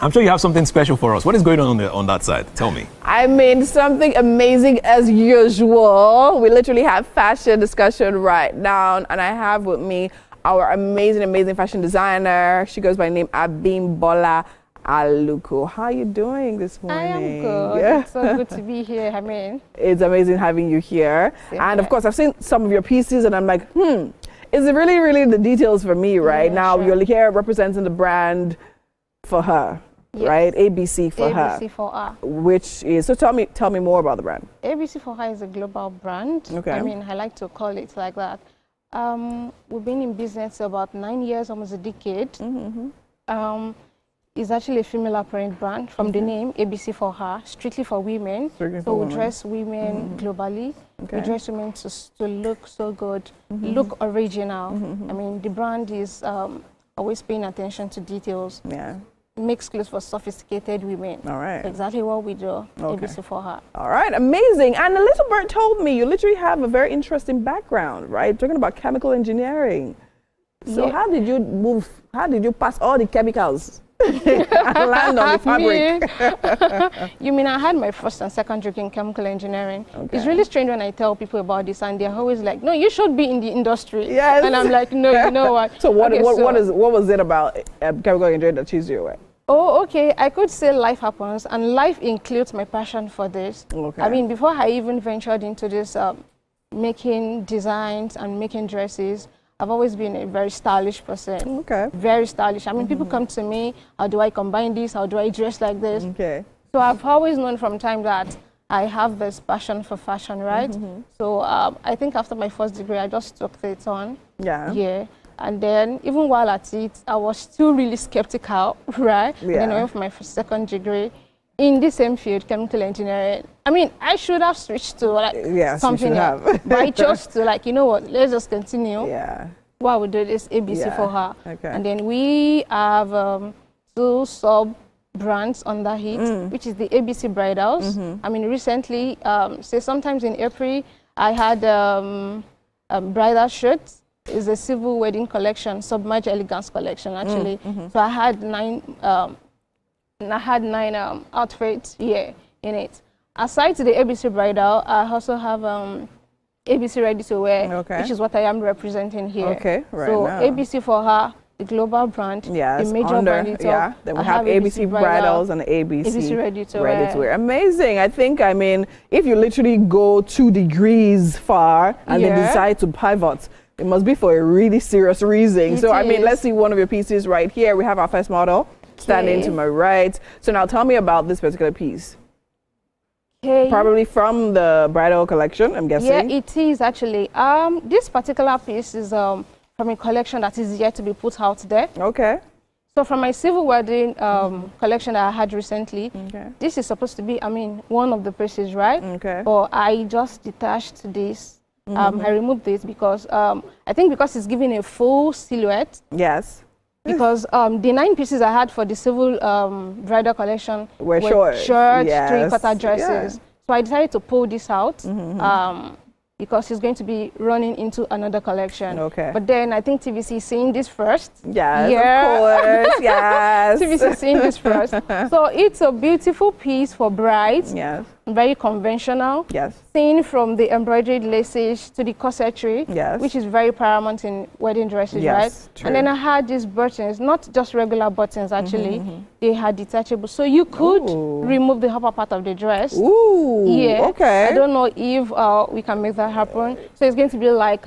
I'm sure you have something special for us. What is going on that side? Tell me. I made something amazing as usual. We literally have fashion discussion right now, and I have with me our amazing fashion designer. She goes by the name Abimbola Aluko. How are you doing this morning? I am good. Yeah. It's so good to be here. I mean, it's amazing having you here. And of course, I've seen some of your pieces, and I'm like, is it really the details for me right now? Sure. You're here representing the brand for her. Yes. Right, ABC for her. ABC for her. Which is, so tell me more about the brand. ABC for her is a global brand. Okay. I mean, I like to call it like that. We've been in business about 9 years, almost a decade. It's actually a female apparel brand from the name ABC for her, strictly for women. So we dress women globally. We dress women to look so good, look original. I mean, the brand is always paying attention to details. Yeah. Makes clothes for sophisticated women. All right. Exactly what we do. ABC for her. All right, amazing. And a little bird told me you literally have a very interesting background, right? Talking about chemical engineering. So how did you pass all the chemicals and land on the fabric? You mean I had my first and second degree in chemical engineering. Okay. It's really strange when I tell people about this, and they're always like, no, you should be in the industry. Yes. And I'm like, no, you know what? So what was it about chemical engineering that chased you away? Oh, okay. I could say life happens, and life includes my passion for this. Okay. I mean, before I even ventured into this making designs and making dresses, I've always been a very stylish person. Okay. Very stylish. I mean, people come to me, how do I combine this? How do I dress like this? Okay. So I've always known from time that I have this passion for fashion, right? So I think after my first degree, I just took it on. Yeah. Yeah. And then even while at it, I was still really skeptical, right? Yeah. And then I went for my second degree in the same field, chemical engineering. I mean, I should have switched to like something else. But I chose to like, you know what, let's just continue. Yeah. What we do is ABC for her. Okay. And then we have 2 sub-brands under it, which is the ABC Bridals. I mean, recently, say sometimes in April, I had bridal shirts. It's a civil wedding collection, submerged elegance collection, actually. So I had 9 outfits here in it. Aside to the ABC Bridal, I also have ABC Ready to Wear, which is what I am representing here. Okay, right. So now. ABC for her a global brand. Yes, a major under, brand itself. yeah. Then we have ABC Bridals and ABC Ready to Wear. Amazing. I think, I mean, if you literally go 2 degrees far and then decide to pivot, it must be for a really serious reason. So, I mean, let's see one of your pieces right here. We have our first model standing to my right. So now tell me about this particular piece. Probably from the bridal collection, I'm guessing. Yeah, it is actually. This particular piece is from a collection that is yet to be put out there. Okay. So from my civil wedding collection that I had recently, this is supposed to be, I mean, one of the pieces, right? Okay. But I just detached this. I removed this because I think because it's giving a full silhouette. Yes. Because the 9 pieces I had for the civil bridal collection were shorts, yes. 3/4 dresses. So I decided to pull this out because it's going to be running into another collection. Okay. But then I think TVC is seeing this first. Yes, of course. Yes. TVC is seeing this first. So it's a beautiful piece for brides. Yes. Very conventional. Yes. Seen from the embroidered laces to the corsetry, which is very paramount in wedding dresses, right? True. And then I had these buttons, not just regular buttons actually, they had detachable. So you could remove the upper part of the dress. Ooh, yeah. Okay. I don't know if we can make that happen. So it's going to be like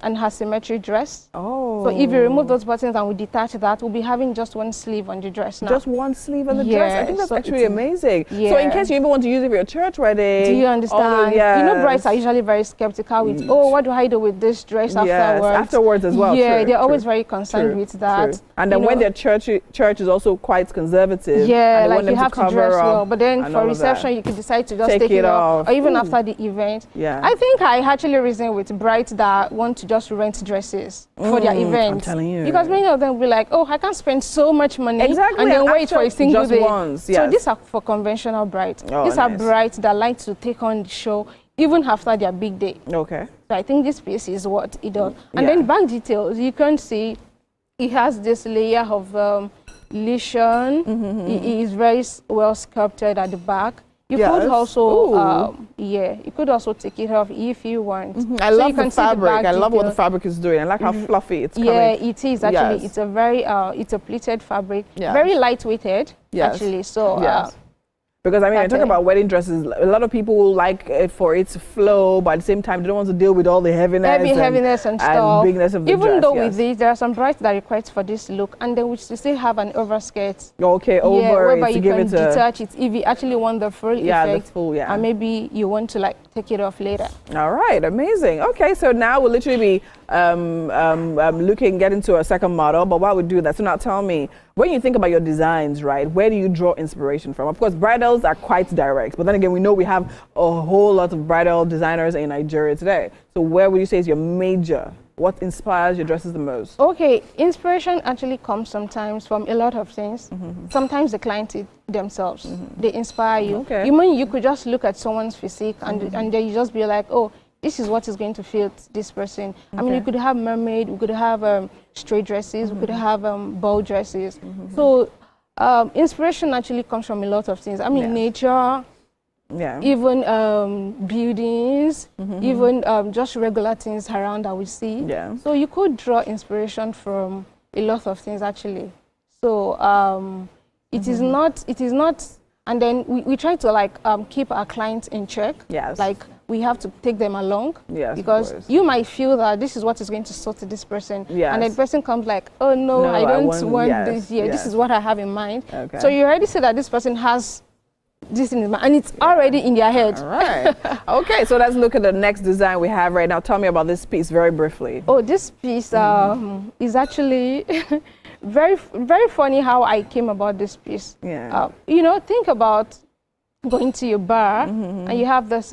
an asymmetric dress. Oh. So if you remove those buttons and we detach that, we'll be having just one sleeve on the dress now. Just one sleeve on the dress? I think that's actually amazing. Yeah. So in case you even want to use it for your church wedding. Do you understand? You know, brides are usually very skeptical with, oh, what do I do with this dress afterwards? Afterwards as well. Yeah, they're always very concerned with that. And then when their church is also quite conservative. Yeah, and like you have to dress well. But then for reception, you could decide to just take it off. Or even after the event. Yeah. I think I actually reason with brides that want to just rent dresses for their events. I'm telling you. Because many of them will be like, oh, I can't spend so much money and then wait for a single day. So these are for conventional brides. These are brides that like to take on the show even after their big day. Okay. So I think this piece is what it does. And then back details, you can see it has this layer of lesion. It is very well sculpted at the back. You could also, you could also take it off if you want. I love the fabric. I love what the fabric is doing. I like how fluffy it's coming. Yeah, it is actually. It's a very, it's a pleated fabric. Very lightweighted, actually. So, because I mean, I talk about wedding dresses. A lot of people like it for its flow, but at the same time, they don't want to deal with all the heaviness and stuff. Bigness of the dress. Even though with this, there are some brides that request for this look, and then we still have an overskirt. Okay, over whereby it to you give can it detach it if you actually want the full effect. The full, and maybe you want to like take it off later. All right, amazing. Okay, so now we'll literally be get into a second model, but while we do that, so now tell me, when you think about your designs, right, where do you draw inspiration from? Of course, bridals are quite direct, but then again, we know we have a whole lot of bridal designers in Nigeria today. So where would you say is your major? What inspires your dresses the most? Okay, inspiration actually comes sometimes from a lot of things. Sometimes the client themselves, they inspire you. Okay. You could just look at someone's physique and then you just be like, oh, this is what is going to fit this person. I mean, you could have mermaid, we could have straight dresses, we could have ball dresses. So inspiration actually comes from a lot of things. I mean, nature, even buildings, even just regular things around that we see. So you could draw inspiration from a lot of things actually. So it is not, and then we try to like keep our clients in check. Like we have to take them along because you might feel that this is what is going to suit this person. And then the person comes like, oh no, I don't want this here. This is what I have in mind. So you already see that this person has this in his mind and it's already in their head. All right. Okay, so let's look at the next design we have right now. Tell me about this piece very briefly. Oh, this piece is actually very funny how I came about this piece. You know, think about going to your bar and you have this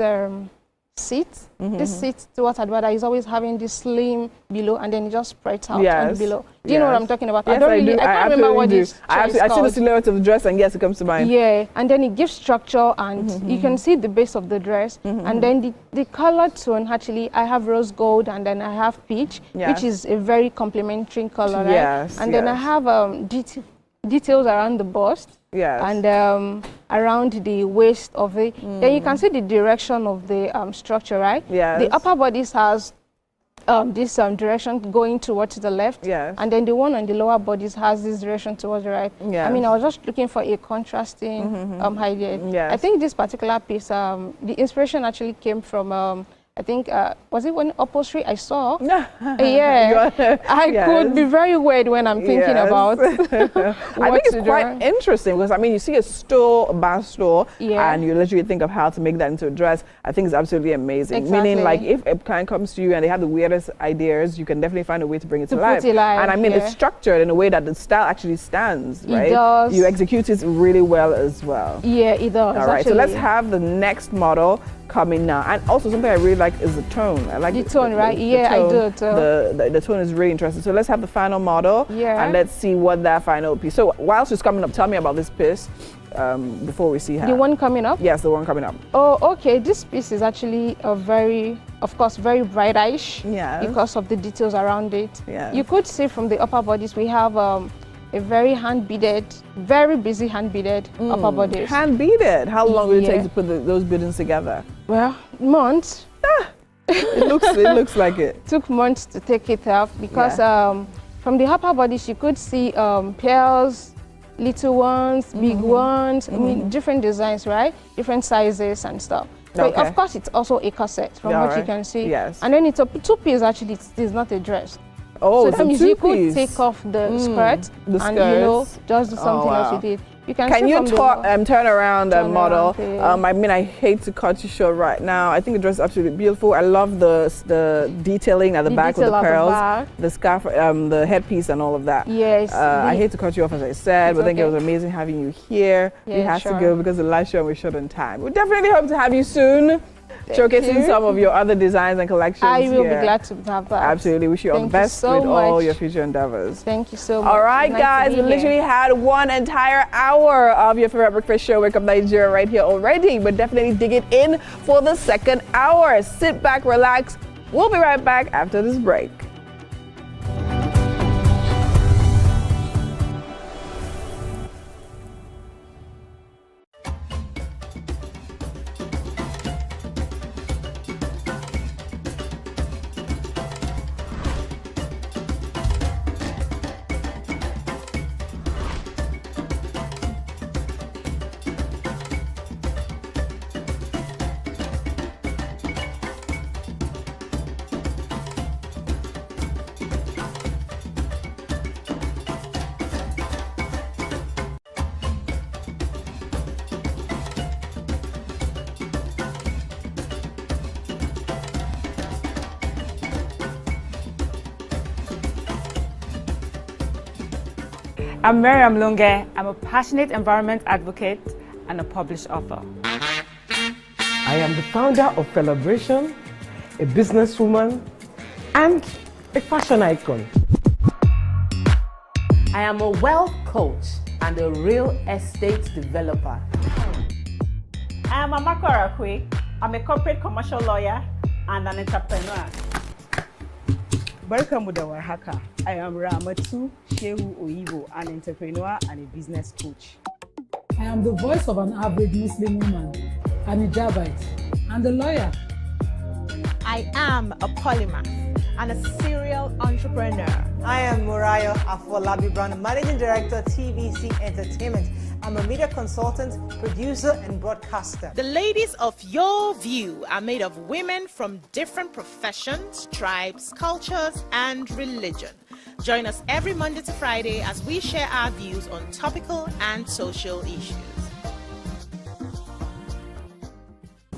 seat. This seat towards Adwada is always having this slim below and then it just spreads out on below. Do you know what I'm talking about? Yes, I can't remember what this I see the silhouette of the dress and yes, it comes to mind. Yeah, and then it gives structure and you can see the base of the dress. And then the color tone, actually, I have rose gold and then I have peach, which is a very complementary color, right? And then I have details around the bust. And around the waist of it. Then you can see the direction of the structure, right? The upper bodice has this direction going towards the left. Yes. And then the one on the lower bodies has this direction towards the right. Yes. I mean, I was just looking for a contrasting idea. Yes. I think this particular piece, the inspiration actually came from, I think, was it one upholstery I saw? Yeah. I could be very weird when I'm thinking about I think it's quite interesting because, I mean, you see a bar store, and you literally think of how to make that into a dress. I think it's absolutely amazing. Exactly. Meaning, like, if a client comes to you and they have the weirdest ideas, you can definitely find a way to bring it to life. And I mean, it's structured in a way that the style actually stands, right? It does. You execute it really well as well. Yeah, it does. All right, so let's have the next model coming now. And also something I really like is the tone. I like the tone, right? Yeah, tone. I do too. The tone is really interesting. So let's have the final model, and let's see what that final piece. So while she's coming up, tell me about this piece before we see her. The one coming up? Yes, the one coming up. Oh, okay. This piece is actually a very brightish. Yeah. Because of the details around it. Yeah. You could see from the upper bodies we have a very hand-beaded, very busy hand-beaded upper bodies. Hand-beaded? How long will it take to put those beadings together? Well, months. It looks like it. Took months to take it off because from the upper bodies you could see pearls, little ones, big ones, I mean different designs, right? Different sizes and stuff. So of course it's also a corset from what you can see. Yes. And then it's a two-piece actually, it's not a dress. Oh, so it's that means a you could two-piece. take off the skirt and just do something else with it. You can you turn around and model? I mean, I hate to cut you short right now. I think the dress is absolutely beautiful. I love the detailing at the back with the pearls, the scarf, the headpiece, and all of that. Yes. I hate to cut you off, as I said, but I think it was amazing having you here. Yeah, we had to go because the live show was short on time. We definitely hope to have you soon. Showcasing some of your other designs and collections. I will be glad to have that. Absolutely. Wish you all the best with all your future endeavors. Thank you so much. All right, guys. We literally had one entire hour of your favorite breakfast show, Wake Up Nigeria, right here already. But definitely dig it in for the second hour. Sit back, relax. We'll be right back after this break. I'm Miriam Lunge. I'm a passionate environment advocate and a published author. I am the founder of Celebration, a businesswoman, and a fashion icon. I am a wealth coach and a real estate developer. I am Amako Arakwe. I'm a corporate commercial lawyer and an entrepreneur. Welcome to Warhaka. I am Ramatu Shehu Oyibo, an entrepreneur and a business coach. I am the voice of an average Muslim woman, an Hijabite, and a lawyer. I am a polymath and a serial entrepreneur. I am Murayo Afolabi Brown, Managing Director, TVC Entertainment. I'm a media consultant, producer, and broadcaster. The ladies of your view are made of women from different professions, tribes, cultures, and religion. Join us every Monday to Friday as we share our views on topical and social issues.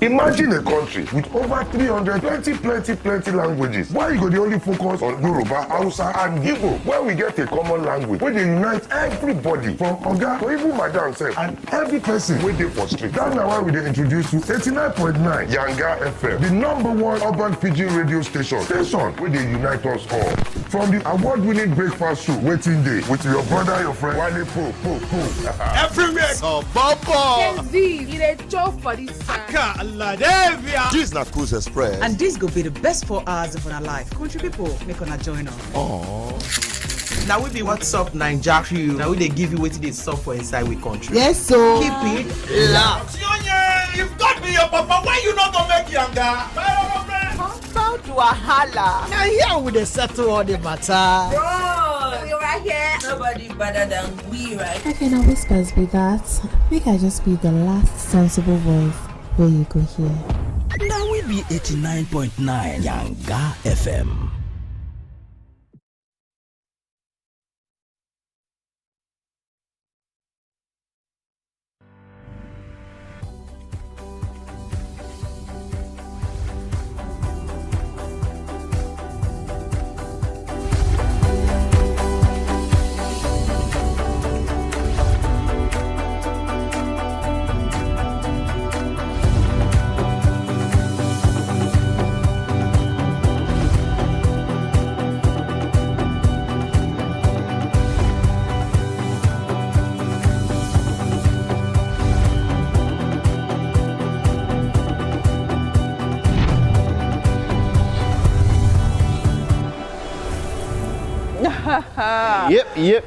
Imagine a country with over 300 plenty languages. Why you go the only focus on Yoruba, Hausa, and Igbo? Where we get a common language where they unite everybody from Oga to even Madam self and every person where they for street. That's why we dey introduce you 89.9 Yanga FM, the #1 urban pidgin radio station where they unite us all. From the award-winning breakfast show, Waiting Day, with your brother, your friend, Wale Po. Everywhere. So, Bobo. It a joke for this time. This is not Cruise Express. And this go be the best 4 hours of our life. Country people, make una join us. Oh. Now we be What's Up Naija crew. Now we they give you what they sup for inside we country. Yes, so keep it locked. You've got me your papa. Why you not gonna make Yanga? Without wahala. Now here we dey settle all the matter. Bro, we right here. Nobody better than we, right? Okay, now whispers be that. Make I just be the last sensible voice where you go hear. Now we be 89.9 Yanga FM.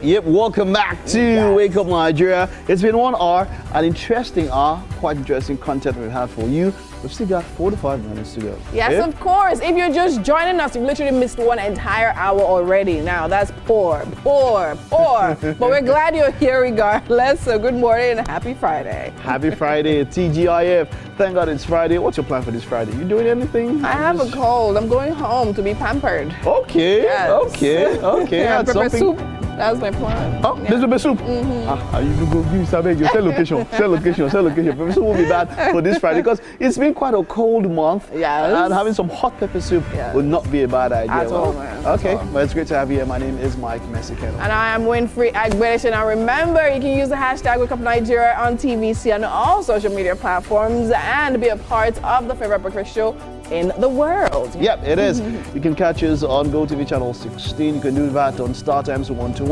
Yep. Welcome back to Wake Up Nigeria. It's been 1 hour, an interesting hour, quite interesting content we've had for you. We've still got 45 minutes to go. Yes, of course. If you're just joining us, you've literally missed one entire hour already. Now, that's poor. But we're glad you're here regardless. So good morning and happy Friday. Happy Friday, TGIF. Thank God it's Friday. What's your plan for this Friday? You doing anything? I have a cold. I'm going home to be pampered. Okay, yes. okay. Yeah, That's prepare something. soup. That's my plan. Oh, there's pepper soup. You go give Sabeg your sell location. Pepper soup will be bad for this Friday because it's been quite a cold month. Yes. And having some hot pepper soup would not be a bad idea. At all, man. Okay, well, it's great to have you here. My name is Mike Mexican. And I am Winfrey Agbedition. And remember, you can use the hashtag Wake Up Nigeria on TVC and all social media platforms and be a part of the favorite breakfast show in the world. Yep, it is. You can catch us on GOTV channel 16. You can do that on StarTimes 121.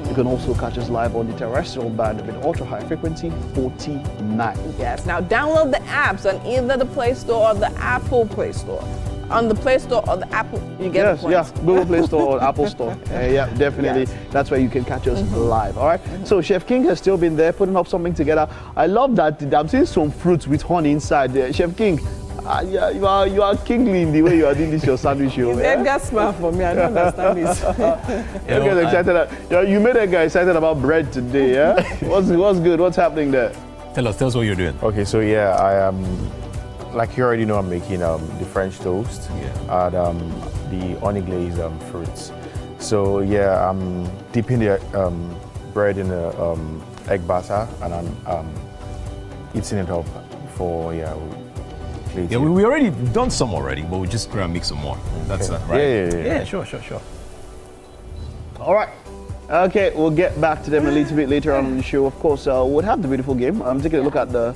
You can also catch us live on the terrestrial band with ultra high frequency 49. Yes, now download the apps on either the Play Store or the Apple Play Store. On the Play Store or the Apple, you get the point. Yes, Google Play Store or Apple Store. Yeah, definitely. Yes. That's where you can catch us live. All right. So Chef King has still been there putting up something together. I love that. I'm seeing some fruits with honey inside there. Chef King, yeah, you are kingly in the way you are doing this your sandwich show. You made that smile for me. I don't understand this. You made that guy excited about bread today. Yeah. What's good? What's happening there? Tell us what you're doing. Okay, so yeah, I am. Like you already know, I'm making the French toast and the honey glazed fruits. So yeah, I'm dipping the bread in the egg batter and I'm eating it up for Yeah, we already done some already, but we just gonna mix some more. That's right. Yeah. Sure. All right. Okay, we'll get back to them a little bit later on in the show. Of course, we'll have the beautiful game. I'm taking a look at the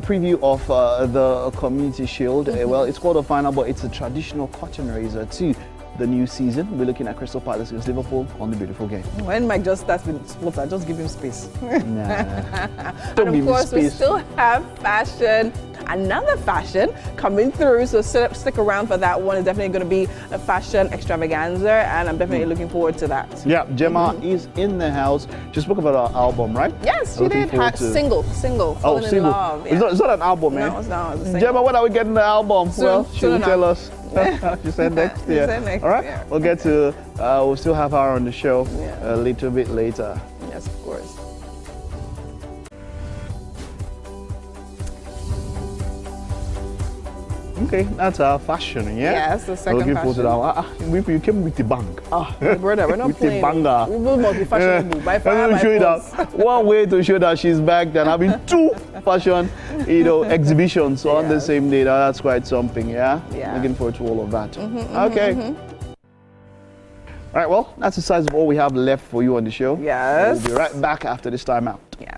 preview of the Community Shield. Well, it's quarterfinal, but it's a traditional curtain raiser too. The new season. We're looking at Crystal Palace against Liverpool on the beautiful game. When Mike just starts with sports, I just give him space. Don't and of course, we still have fashion, another fashion coming through. So stick around for that one. It's definitely going to be a fashion extravaganza, and I'm definitely looking forward to that. Yeah, Gemma is in the house. She spoke about our album, right? Yes, she did. Single. Oh, single. In love. Yeah. It's not an album, man. No, it's not. It's a Gemma, when are we getting the album? Soon, well, she will tell us. She said next year. All right, year. We'll get to. We'll still have her on the show a little bit later. Yes, of course. Okay, that's our fashion, yeah? Yes, the second looking fashion. Forward to you came with the bang. Brother, we're not with playing. the banger. We will multi-fashionable. By fire, by force. One way to show that she's back than having two fashion, exhibitions on the same day. Now, that's quite something, yeah? Looking forward to all of that. Okay. All right, well, that's the size of all we have left for you on the show. Yes. We'll be right back after this time out. Yeah.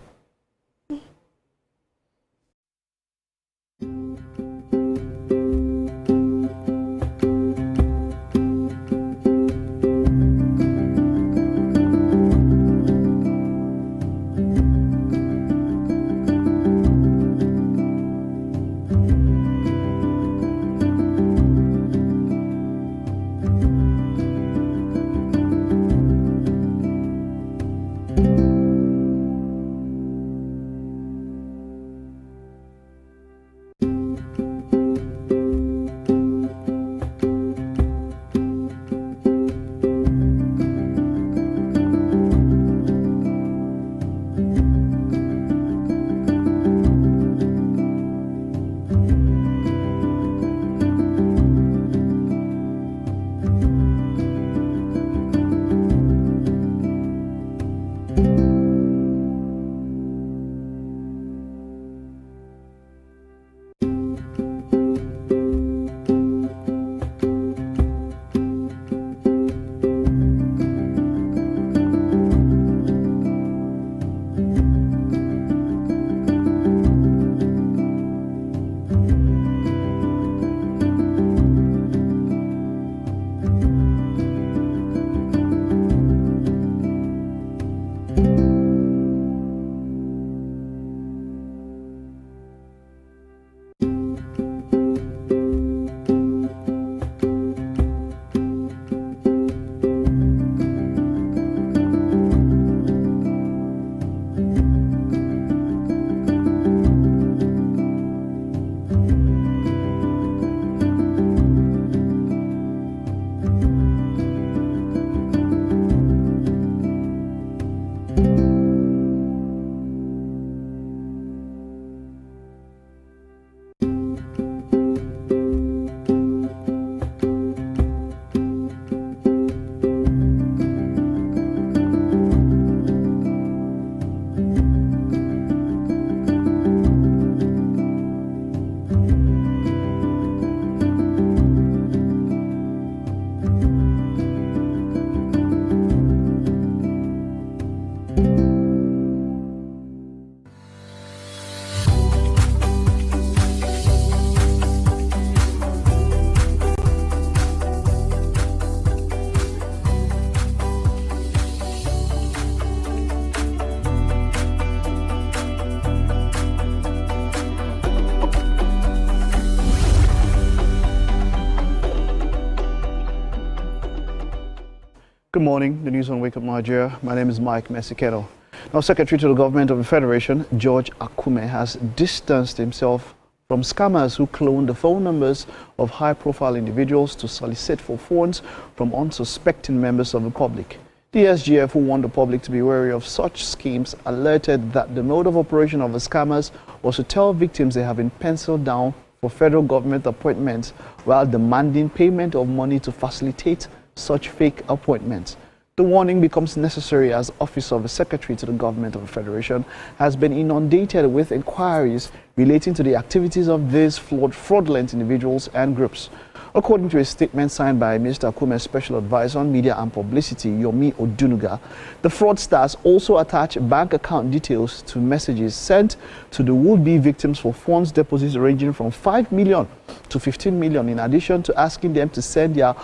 Good morning. The news on Wake Up Nigeria. My name is Mike Mesiketo. Now, Secretary to the Government of the Federation, George Akume, has distanced himself from scammers who clone the phone numbers of high-profile individuals to solicit for funds from unsuspecting members of the public. The SGF, who warned the public to be wary of such schemes, alerted that the mode of operation of the scammers was to tell victims they have been penciled down for federal government appointments while demanding payment of money to facilitate such fake appointments. The warning becomes necessary as Office of the Secretary to the Government of the Federation has been inundated with inquiries relating to the activities of these fraudulent individuals and groups. According to a statement signed by Mr. Akume's Special Advisor on Media and Publicity, Yomi Odunuga, the fraudsters also attach bank account details to messages sent to the would-be victims for funds deposits ranging from 5 million to 15 million, in addition to asking them to send their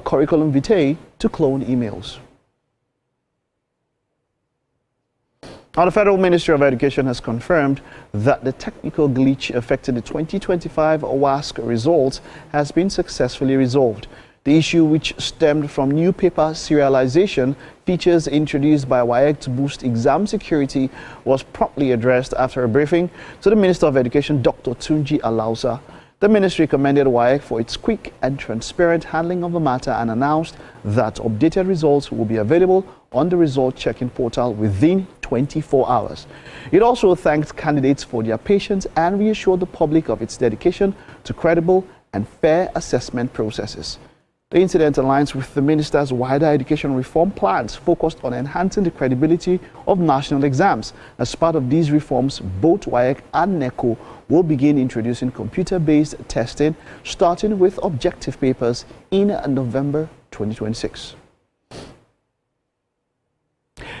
curriculum vitae to clone emails. Now, the Federal Ministry of Education has confirmed that the technical glitch affecting the 2025 WASC results has been successfully resolved. The issue, which stemmed from new paper serialization features introduced by WAEC to boost exam security, was promptly addressed after a briefing to the Minister of Education, Dr. Tunji Alausa. The ministry commended WAEC for its quick and transparent handling of the matter and announced that updated results will be available on the result checking portal within 24 hours. It also thanked candidates for their patience and reassured the public of its dedication to credible and fair assessment processes. The incident aligns with the minister's wider education reform plans focused on enhancing the credibility of national exams. As part of these reforms, both WAEC and NECO will begin introducing computer-based testing, starting with objective papers in November 2026.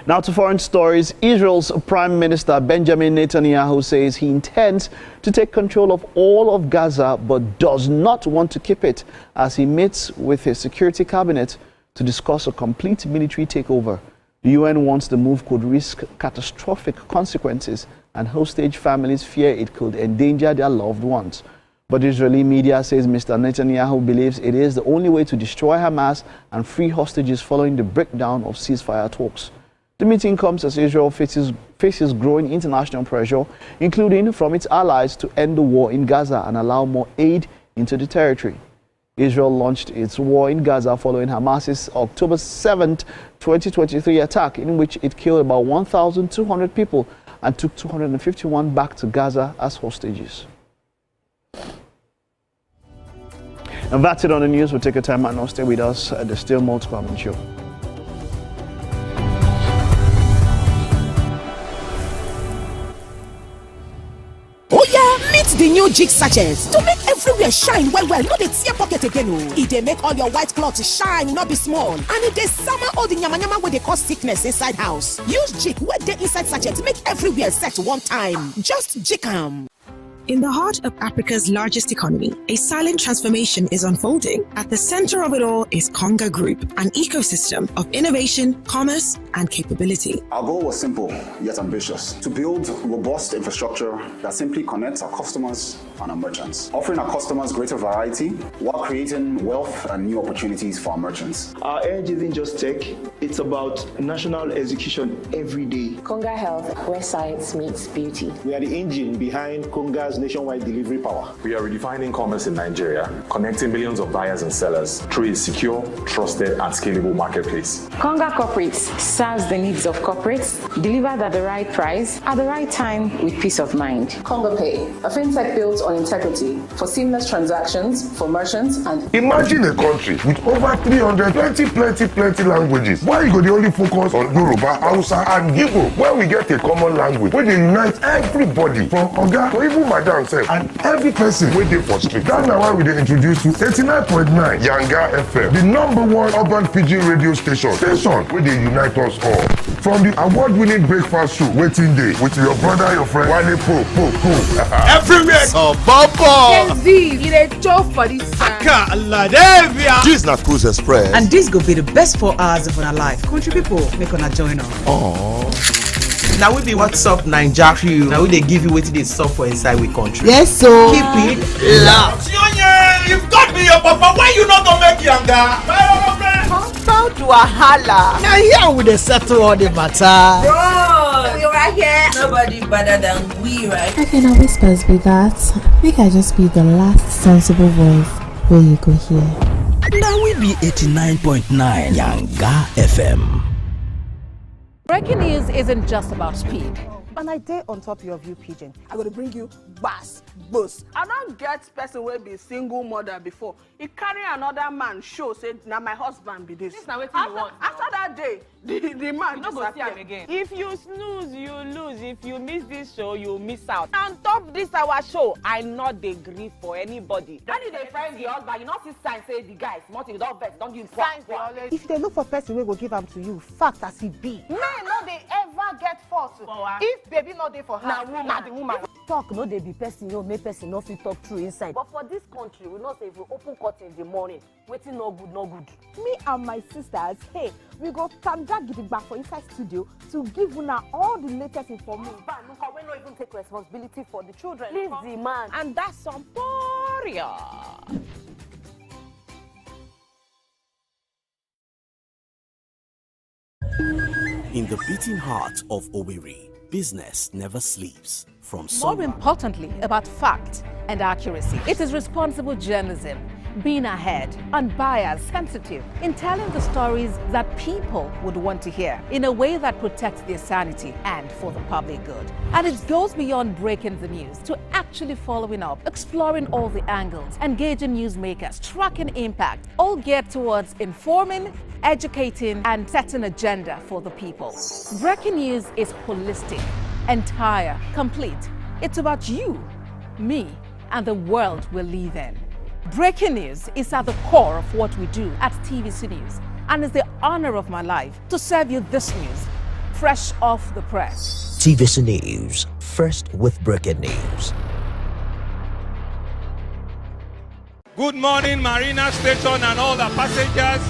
Now to foreign stories. Israel's Prime Minister Benjamin Netanyahu says he intends to take control of all of Gaza but does not want to keep it as he meets with his security cabinet to discuss a complete military takeover. The UN wants the move could risk catastrophic consequences and hostage families fear it could endanger their loved ones. But Israeli media says Mr. Netanyahu believes it is the only way to destroy Hamas and free hostages following the breakdown of ceasefire talks. The meeting comes as Israel faces growing international pressure, including from its allies, to end the war in Gaza and allow more aid into the territory. Israel launched its war in Gaza following Hamas's October 7, 2023 attack, in which it killed about 1,200 people and took 251 back to Gaza as hostages. And that's it on the news. We'll take a time out now. Stay with us. There's still more to come on the show. The new jig sachets to make everywhere shine well. No dey tear pocket again. It dey make all your white cloths shine, not be small. And it dey summer all the yamayama wey dey cause sickness inside house. Use jig wey dey inside sachet to make everywhere set one time. Just jig am. In the heart of Africa's largest economy, a silent transformation is unfolding. At the center of it all is Conga Group, an ecosystem of innovation, commerce, and capability. Our goal was simple, yet ambitious, to build robust infrastructure that simply connects our customers and our merchants, offering our customers greater variety while creating wealth and new opportunities for our merchants. Our edge isn't just tech, it's about national execution every day. Conga Health, where science meets beauty. We are the engine behind Conga's nationwide delivery power. We are redefining commerce in Nigeria, connecting millions of buyers and sellers through a secure, trusted, and scalable marketplace. Conga Corporates serves the needs of corporates, delivered at the right price, at the right time, with peace of mind. Conga Pay, a fintech built on integrity for seamless transactions for merchants and... Imagine a country with over 320 plenty languages. Why you go the only focus on Yoruba, Hausa, and Igbo, where we get a common language, where they unite everybody from Oga to even Madam self, and every person waiting for street. That's now why we dey introduce you 89.9 Yanga FM, the #1 urban pidgin radio station where they unite us all. From the award-winning breakfast show, Waiting Day, with your brother, your friend, Wale Po. Everywhere. Oh, Baba. Gen Z, it a joke for this side. This na Cruise Express. And this go be the best 4 hours of our life. Country people, make una join us. Oh. Now we be What's Up Naija crew. Now we they give you what they sup for inside we country. Yes, so keep it locked. You've got me your papa. Why you not gonna make Yanga? Come to a holla. now here we dey settle all the matter. Bro, you right here. Nobody better than we, right? I can always best be that. Make I just be the last sensible voice where you go hear. Now we be 89.9 Yanga FM. Breaking news isn't just about speed. And I dare on top of your view pigeon. I'm going to bring you bass, boost. I don't get person will be single mother before. He carry another man show say now my husband be this. This now wetin you want. After that day, the man no go see am again. If you snooze, you lose. If you miss this show, you miss out. On top this our show, I not dey gree for anybody. When you dey find the husband, you not see sign say the guy smart you don't vex, don't give signs. If they look for person, we will give them to you. Fact as it be. Men no dey ever get fault. If baby not dey for her, na the woman. Talk no dey be person, no make person no fit talk true inside. But for this country, we know say if we open curtain in the morning, waiting no good, no good. Me and my sisters, hey, we go tanda gidigba for inside studio to give una all the latest information. But we no even take responsibility for the children. Leave the man. And that's some poria. In the beating heart of Owerri, business never sleeps. From More importantly, about fact and accuracy. It is responsible journalism, being ahead, unbiased, sensitive, in telling the stories that people would want to hear in a way that protects their sanity and for the public good. And it goes beyond breaking the news to actually following up, exploring all the angles, engaging newsmakers, tracking impact, all geared towards informing, educating, and setting agenda for the people. Breaking news is holistic, entire, complete. It's about you, me, and the world we live in. Breaking news is at the core of what we do at TVC News, and it's the honor of my life to serve you this news, fresh off the press. TVC News, first with breaking news. Good morning, Marina Station and all the passengers.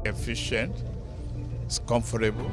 Efficient, it's comfortable.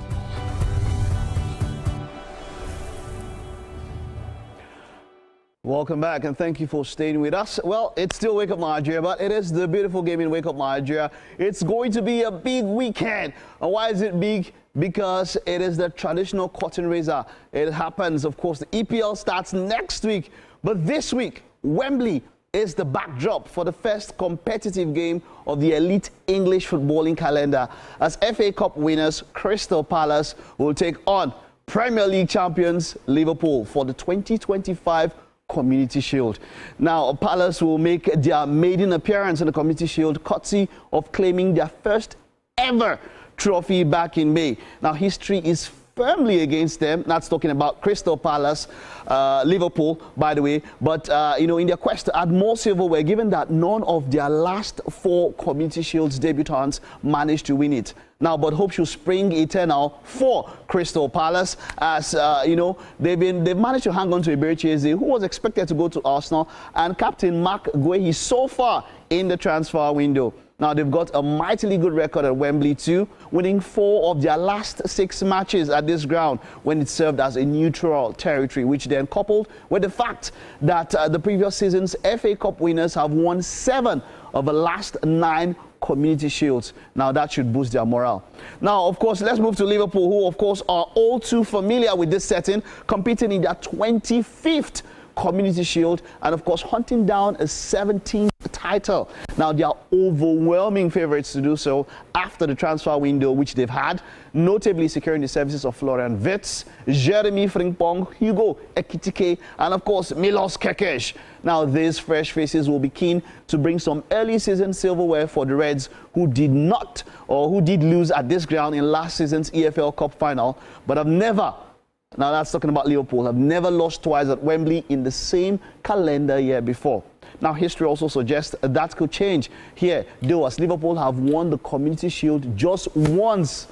Welcome back and thank you for staying with us. Well, it's still Wake Up Nigeria, but it is the beautiful game in Wake Up Nigeria. It's going to be a big weekend. And why is it big? Because it is the traditional cotton raiser. It happens, of course, the EPL starts next week. But this week, Wembley is the backdrop for the first competitive game of the elite English footballing calendar, as FA Cup winners Crystal Palace will take on Premier League champions Liverpool for the 2025 Community Shield. Now, Palace will make their maiden appearance in the Community Shield courtesy of claiming their first ever trophy back in May. Now, history is firmly against them. That's talking about Crystal Palace, Liverpool, by the way. But, you know, in their quest to add more silverware, given that none of their last 4 Community Shields debutants managed to win it. Now, but hope should spring eternal for Crystal Palace, as you know they've managed to hang on to Eberechi Eze, who was expected to go to Arsenal, and Captain Mark Guehi so far in the transfer window. Now they've got a mightily good record at Wembley too, winning 4 of their last 6 matches at this ground when it served as a neutral territory, which then coupled with the fact that the previous season's FA Cup winners have won 7 of the last 9 Community Shields. Now that should boost their morale. Now, of course, let's move to Liverpool, who of course are all too familiar with this setting, competing in their 25th Community Shield and of course hunting down a 17th title. Now they are overwhelming favorites to do so after the transfer window which they've had, notably securing the services of Florian Wirtz, Jeremy Frimpong, Hugo Ekitike, and of course Milos Kekes. Now these fresh faces will be keen to bring some early season silverware for the Reds, who did lose at this ground in last season's EFL Cup final, but have never, now that's talking about Liverpool, have never lost twice at Wembley in the same calendar year before. Now history also suggests that could change here, though, as Liverpool have won the Community Shield just once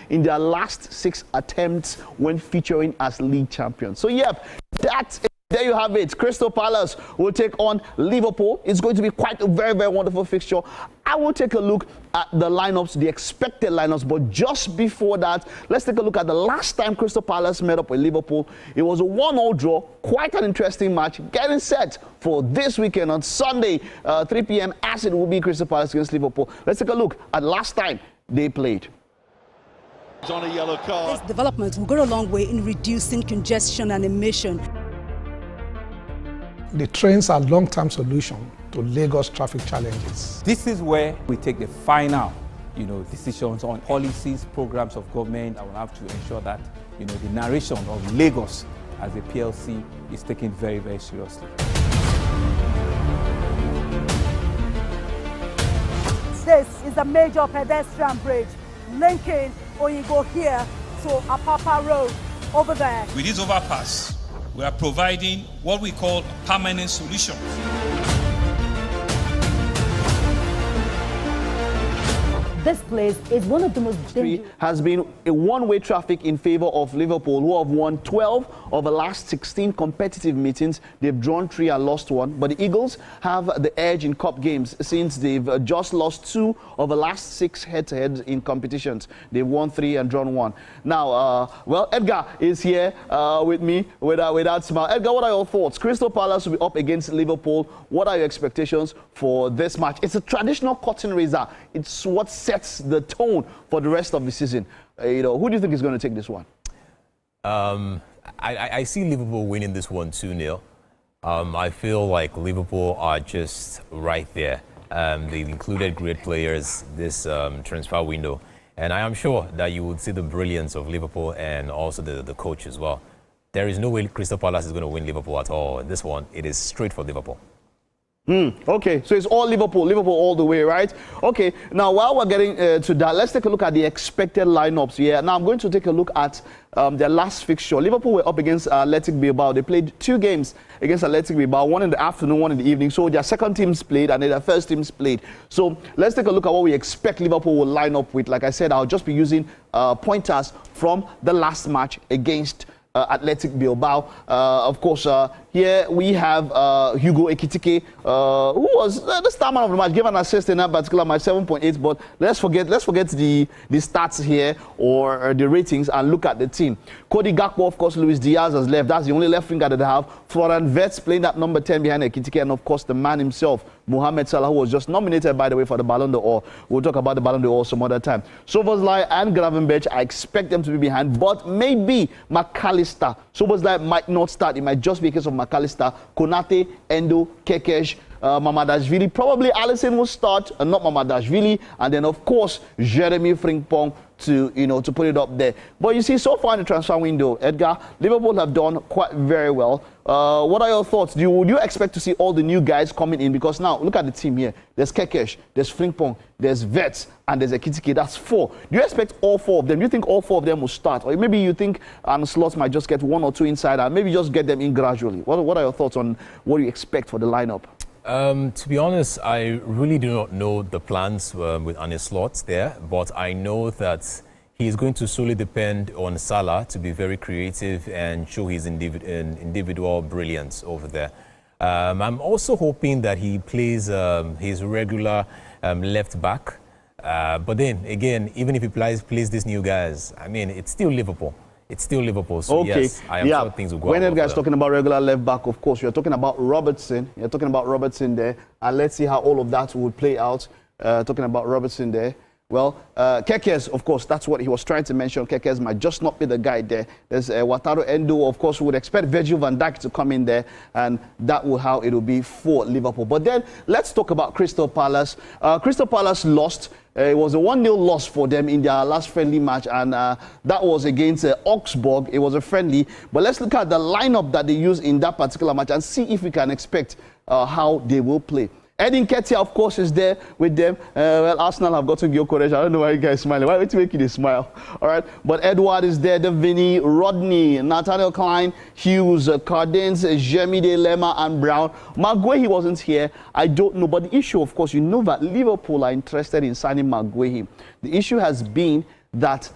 in their last 6 attempts when featuring as league champions. So yep, there you have it. Crystal Palace will take on Liverpool. It's going to be quite a very, very wonderful fixture. I will take a look at the lineups, the expected lineups, but just before that, let's take a look at the last time Crystal Palace met up with Liverpool. It was a 1-1 draw, quite an interesting match, getting set for this weekend on Sunday, 3 p.m. as it will be Crystal Palace against Liverpool. Let's take a look at last time they played. On a yellow card. This development will go a long way in reducing congestion and emission. The trains are a long-term solution to Lagos traffic challenges. This is where we take the final, decisions on policies, programs of government that will have to ensure that, the narration of Lagos as a PLC is taken very, very seriously. This is a major pedestrian bridge linking Oyingo here to Apapa Road over there. With this overpass, we are providing what we call a permanent solution. This place is one of the most dangerous. Has been a one-way traffic in favor of Liverpool, who have won 12 of the last 16 competitive meetings. They've drawn 3 and lost 1. But the Eagles have the edge in cup games since they've just lost 2 of the last 6 head-to-heads in competitions. They've won 3 and drawn 1. Now, well, Edgar is here with me without smile. Edgar, what are your thoughts? Crystal Palace will be up against Liverpool. What are your expectations for this match? It's a traditional curtain raiser. It's what sets the tone for the rest of the season. Who do you think is going to take this one? I see Liverpool winning this one 2-0. I feel like Liverpool are just right there. They've included great players this transfer window. And I am sure that you would see the brilliance of Liverpool and also the coach as well. There is no way Crystal Palace is going to win Liverpool at all. This one, it is straight for Liverpool. Okay, so it's all Liverpool all the way, right? Okay, now while we're getting to that, let's take a look at the expected lineups here. Now I'm going to take a look at their last fixture. Liverpool were up against Athletic Bilbao. They played 2 games against Athletic Bilbao, one in the afternoon, one in the evening. So their second teams played and then their first teams played. So let's take a look at what we expect Liverpool will line up with. Like I said, I'll just be using pointers from the last match against Athletic Bilbao. Of course, here we have Hugo Ekitike, who was the star man of the match, given an assist in that particular match, 7.8. But let's forget the stats here or the ratings and look at the team. Cody Gakpo, of course, Luis Diaz has left. That's the only left winger that they have. Florian Wirtz playing that number 10 behind Ekitike, and of course the man himself, Mohamed Salah, who was just nominated, by the way, for the Ballon d'Or. We'll talk about the Ballon d'Or some other time. Szoboszlai and Gravenberch, I expect them to be behind, but maybe McAllister. Szoboszlai might not start. It might just be a case of McAllister, Konate, Endo, Kekes, Mamadashvili. Probably Alisson will start, not Mamadashvili, and then of course Jeremy Frimpong to put it up there. But you see, so far in the transfer window, Edgar, Liverpool have done quite very well. What are your thoughts? Would you expect to see all the new guys coming in? Because now, look at the team here. There's Kekesh, there's Frimpong, there's Vets, and there's Ekitike. That's 4. Do you expect all 4 of them? Do you think all 4 of them will start? Or maybe you think Slots might just get 1 or 2 inside and maybe just get them in gradually? What are your thoughts on what you expect for the lineup? To be honest, I really do not know the plans with Arne Slot there, but I know that he is going to solely depend on Salah to be very creative and show his individual brilliance over there. I'm also hoping that he plays his regular left back. But then, again, even if he plays these new guys, I mean, it's still Liverpool. It's still Liverpool, so okay. Yes, I am sure things will go When well. that guy's talking about regular left back, of course, you're talking about Robertson. You're talking about Robertson there. And let's see how all of that will play out. Talking about Robertson there. Well, Kekes, of course, that's what he was trying to mention. Kekes might just not be the guy there. There's Wataru Endo, of course, we would expect Virgil van Dijk to come in there, and that will how it will be for Liverpool. But then, let's talk about Crystal Palace. Crystal Palace lost. It was a 1-0 loss for them in their last friendly match, and that was against Augsburg. It was a friendly. But let's look at the lineup that they used in that particular match and see if we can expect how they will play. Edin Ketia, of course, is there with them. Well, Arsenal have gotten Gyökeres. I don't know why you guys are smiling. Why would you make you smile? All right. But Edward is there, Vinny, Rodney, Nathaniel Klein, Hughes, Cardins, Jemide, Lema, and Brown. Maguire wasn't here. I don't know. But the issue, of course, you know that Liverpool are interested in signing Maguire. The issue has been that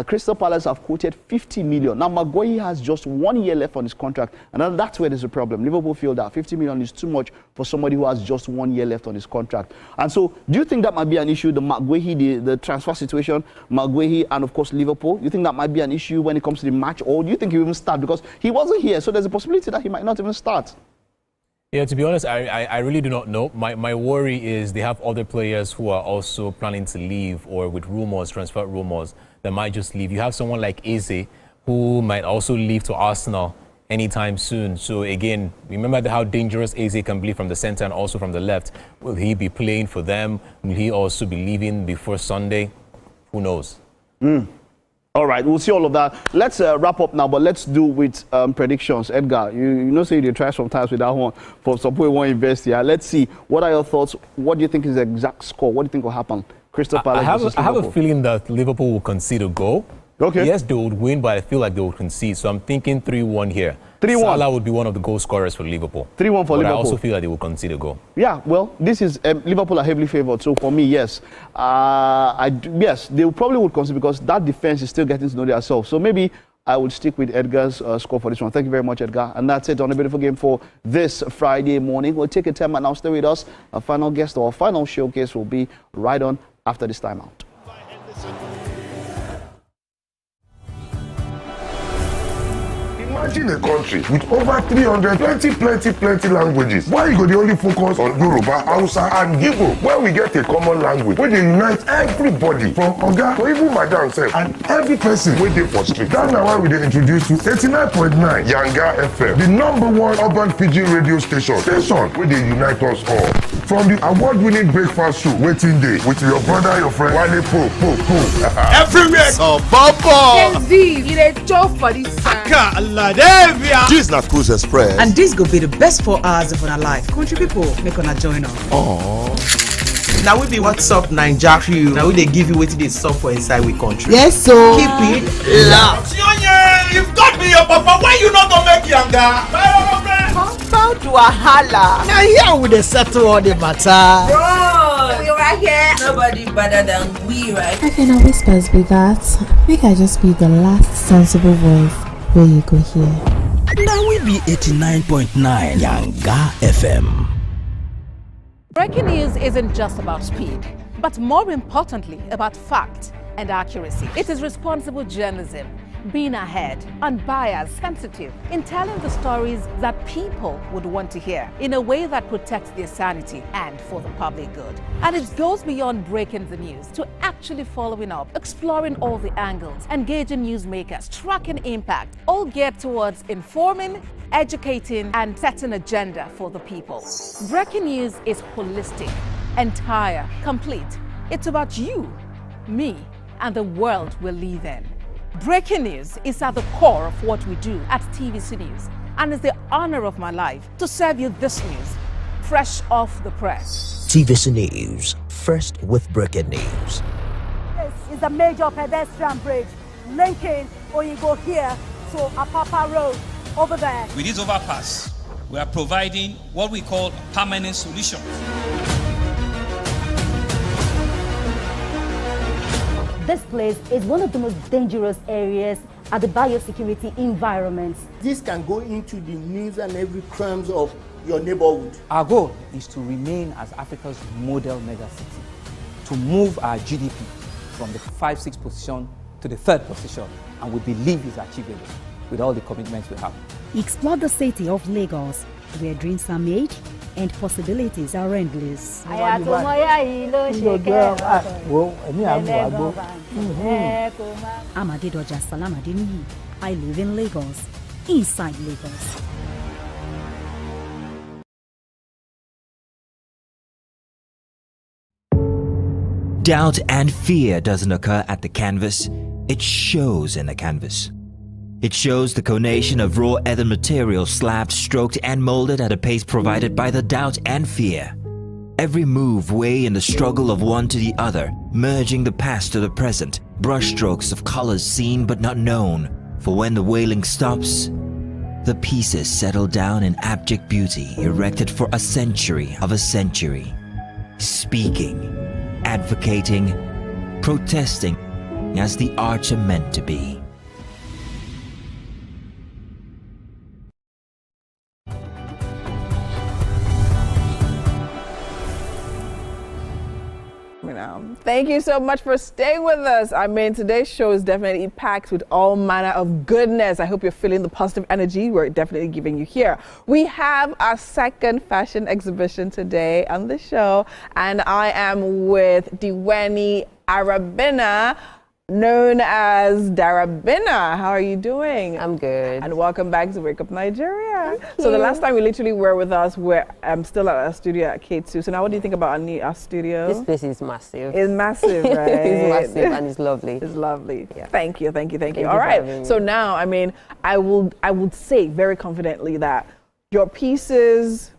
Crystal Palace have quoted 50 million. Now, Maguire has just 1 year left on his contract, and that's where there's a problem. Liverpool feel that 50 million is too much for somebody who has just 1 year left on his contract. And so, do you think that might be an issue, the Maguire, the transfer situation, Maguire, and of course Liverpool? You think that might be an issue when it comes to the match, or do you think he will even start? Because he wasn't here, so there's a possibility that he might not even start. Yeah, to be honest, I really do not know. My worry is they have other players who are also planning to leave, or with rumors, transfer rumors, that might just leave. You have someone like Eze, who might also leave to Arsenal anytime soon. So again, remember how dangerous Eze can be from the center and also from the left. Will he be playing for them? Will he also be leaving before Sunday? Who knows? All right, we'll see all of that. Let's wrap up now, but let's do with predictions. Edgar, you know, say you try sometimes with that one for some people who want to invest here. Let's see. What are your thoughts? What do you think is the exact score? What do you think will happen? Crystal Palace I have a feeling that Liverpool will concede a goal. Okay. Yes, they would win, but I feel like they will concede. So I'm thinking 3-1 here. 3-1. Salah would be one of the goal scorers for Liverpool. 3-1 for but Liverpool. I also feel that they will concede a goal. Yeah, well, this is Liverpool are heavily favoured. So for me, yes, yes, they probably would concede because that defence is still getting to know themselves. So maybe I would stick with Edgar's score for this one. Thank you very much, Edgar. And that's it on a beautiful game for this Friday morning. We'll take a time and now stay with us. Our final guest or our final showcase will be right on after this timeout. Imagine a country with over 300 plenty languages. Why you go dey only focus on Yoruba, Hausa, and Igbo? Where we get a common language wey dey unite everybody from oga to even madam sef and every person wey dey for street. That's na why we dey introduce you 89.9 Yanga FM, the #1 urban pidgin radio station wey dey unite us all. From the award-winning breakfast show Wetin Dey with your brother, your friend Wale Po. Everywhere. So Bobo. You dey chop for this side. This na Cruise Express. And this go be the best 4 hours of our life. Country people, make una join us. Now we be What's Up Naija crew. Now we dey give you wetin dey sup for inside we country. Yes, so keep it locked. If God be your papa, why you not gonna make Yanga? Bound to a holla. Now here we dey settle all the matter. Bro, we right here. Nobody better than we, right? I can always best be that. Make I just be the last sensible voice where you go hear. Now we be 89.9 Yanga FM. Breaking news isn't just about speed, but more importantly, about fact and accuracy. It is responsible journalism, being ahead, unbiased, sensitive, in telling the stories that people would want to hear in a way that protects their sanity and for the public good. And it goes beyond breaking the news to actually following up, exploring all the angles, engaging newsmakers, tracking impact, all geared towards informing, educating, and setting agenda for the people. Breaking news is holistic, entire, complete. It's about you, me, and the world we live in. Breaking news is at the core of what we do at TVC News, and it's the honor of my life to serve you this news, fresh off the press. TVC News, first with breaking news. This is a major pedestrian bridge linking Oyinbo here to Apapa Road over there. With this overpass, we are providing what we call a permanent solution. This place is one of the most dangerous areas at the biosecurity environment. This can go into the news and every crimes of your neighborhood. Our goal is to remain as Africa's model megacity, to move our GDP from the 5-6 position to the 3rd position, and we believe it's achievable with all the commitments we have. Explore the city of Lagos, where dreams are made and possibilities are endless. I'm Adedoja Salamadini. I live in Lagos, inside Lagos. Doubt and fear doesn't occur at the canvas, it shows in the canvas. It shows the conation of raw earthen material slabbed, stroked, and molded at a pace provided by the doubt and fear. Every move way in the struggle of one to the other, merging the past to the present, brushstrokes of colors seen but not known. For when the wailing stops, the pieces settle down in abject beauty, erected for a century of a century. Speaking, advocating, protesting as the arts are meant to be. Thank you so much for staying with us. I mean, today's show is definitely packed with all manner of goodness. I hope you're feeling the positive energy we're definitely giving you here. We have our second fashion exhibition today on the show, and I am with Diweni Arabina, known as Darabina. How are you doing? I'm good. And welcome back to Wake Up Nigeria. So the last time you literally were with us, I'm still at our studio at K2. So now what do you think about our studio? This place is massive. It's massive, right? It's massive and it's lovely. It's lovely. Yeah. Thank you. All right. So now, I mean, I would say very confidently that your pieces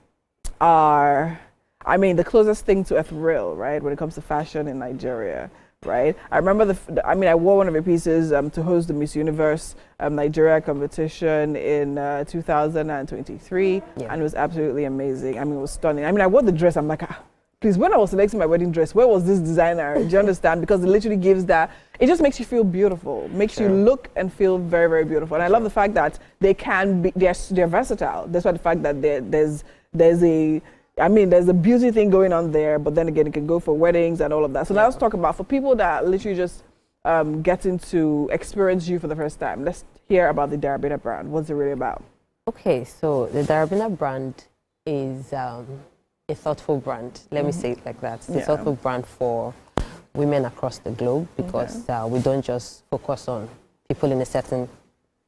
are, I mean, the closest thing to a thrill, right? When it comes to fashion in Nigeria. Right. I remember I wore one of your pieces to host the Miss Universe Nigeria competition in 2023, and it was absolutely amazing. I mean, it was stunning. I mean, I wore the dress. I'm like, please, when I was selecting my wedding dress, where was this designer? Do you understand? Because it literally gives that. It just makes you feel beautiful, makes you look and feel very, very beautiful. And I love the fact that they can be. They're versatile. That's why the fact that there's a beauty thing going on there, but then again, it can go for weddings and all of that. So now let's talk about, for people that literally just getting to experience you for the first time, let's hear about the Darabina brand. What's it really about? Okay, so the Darabina brand is a thoughtful brand. Let me say it like that. It's a thoughtful brand for women across the globe, because we don't just focus on people in a certain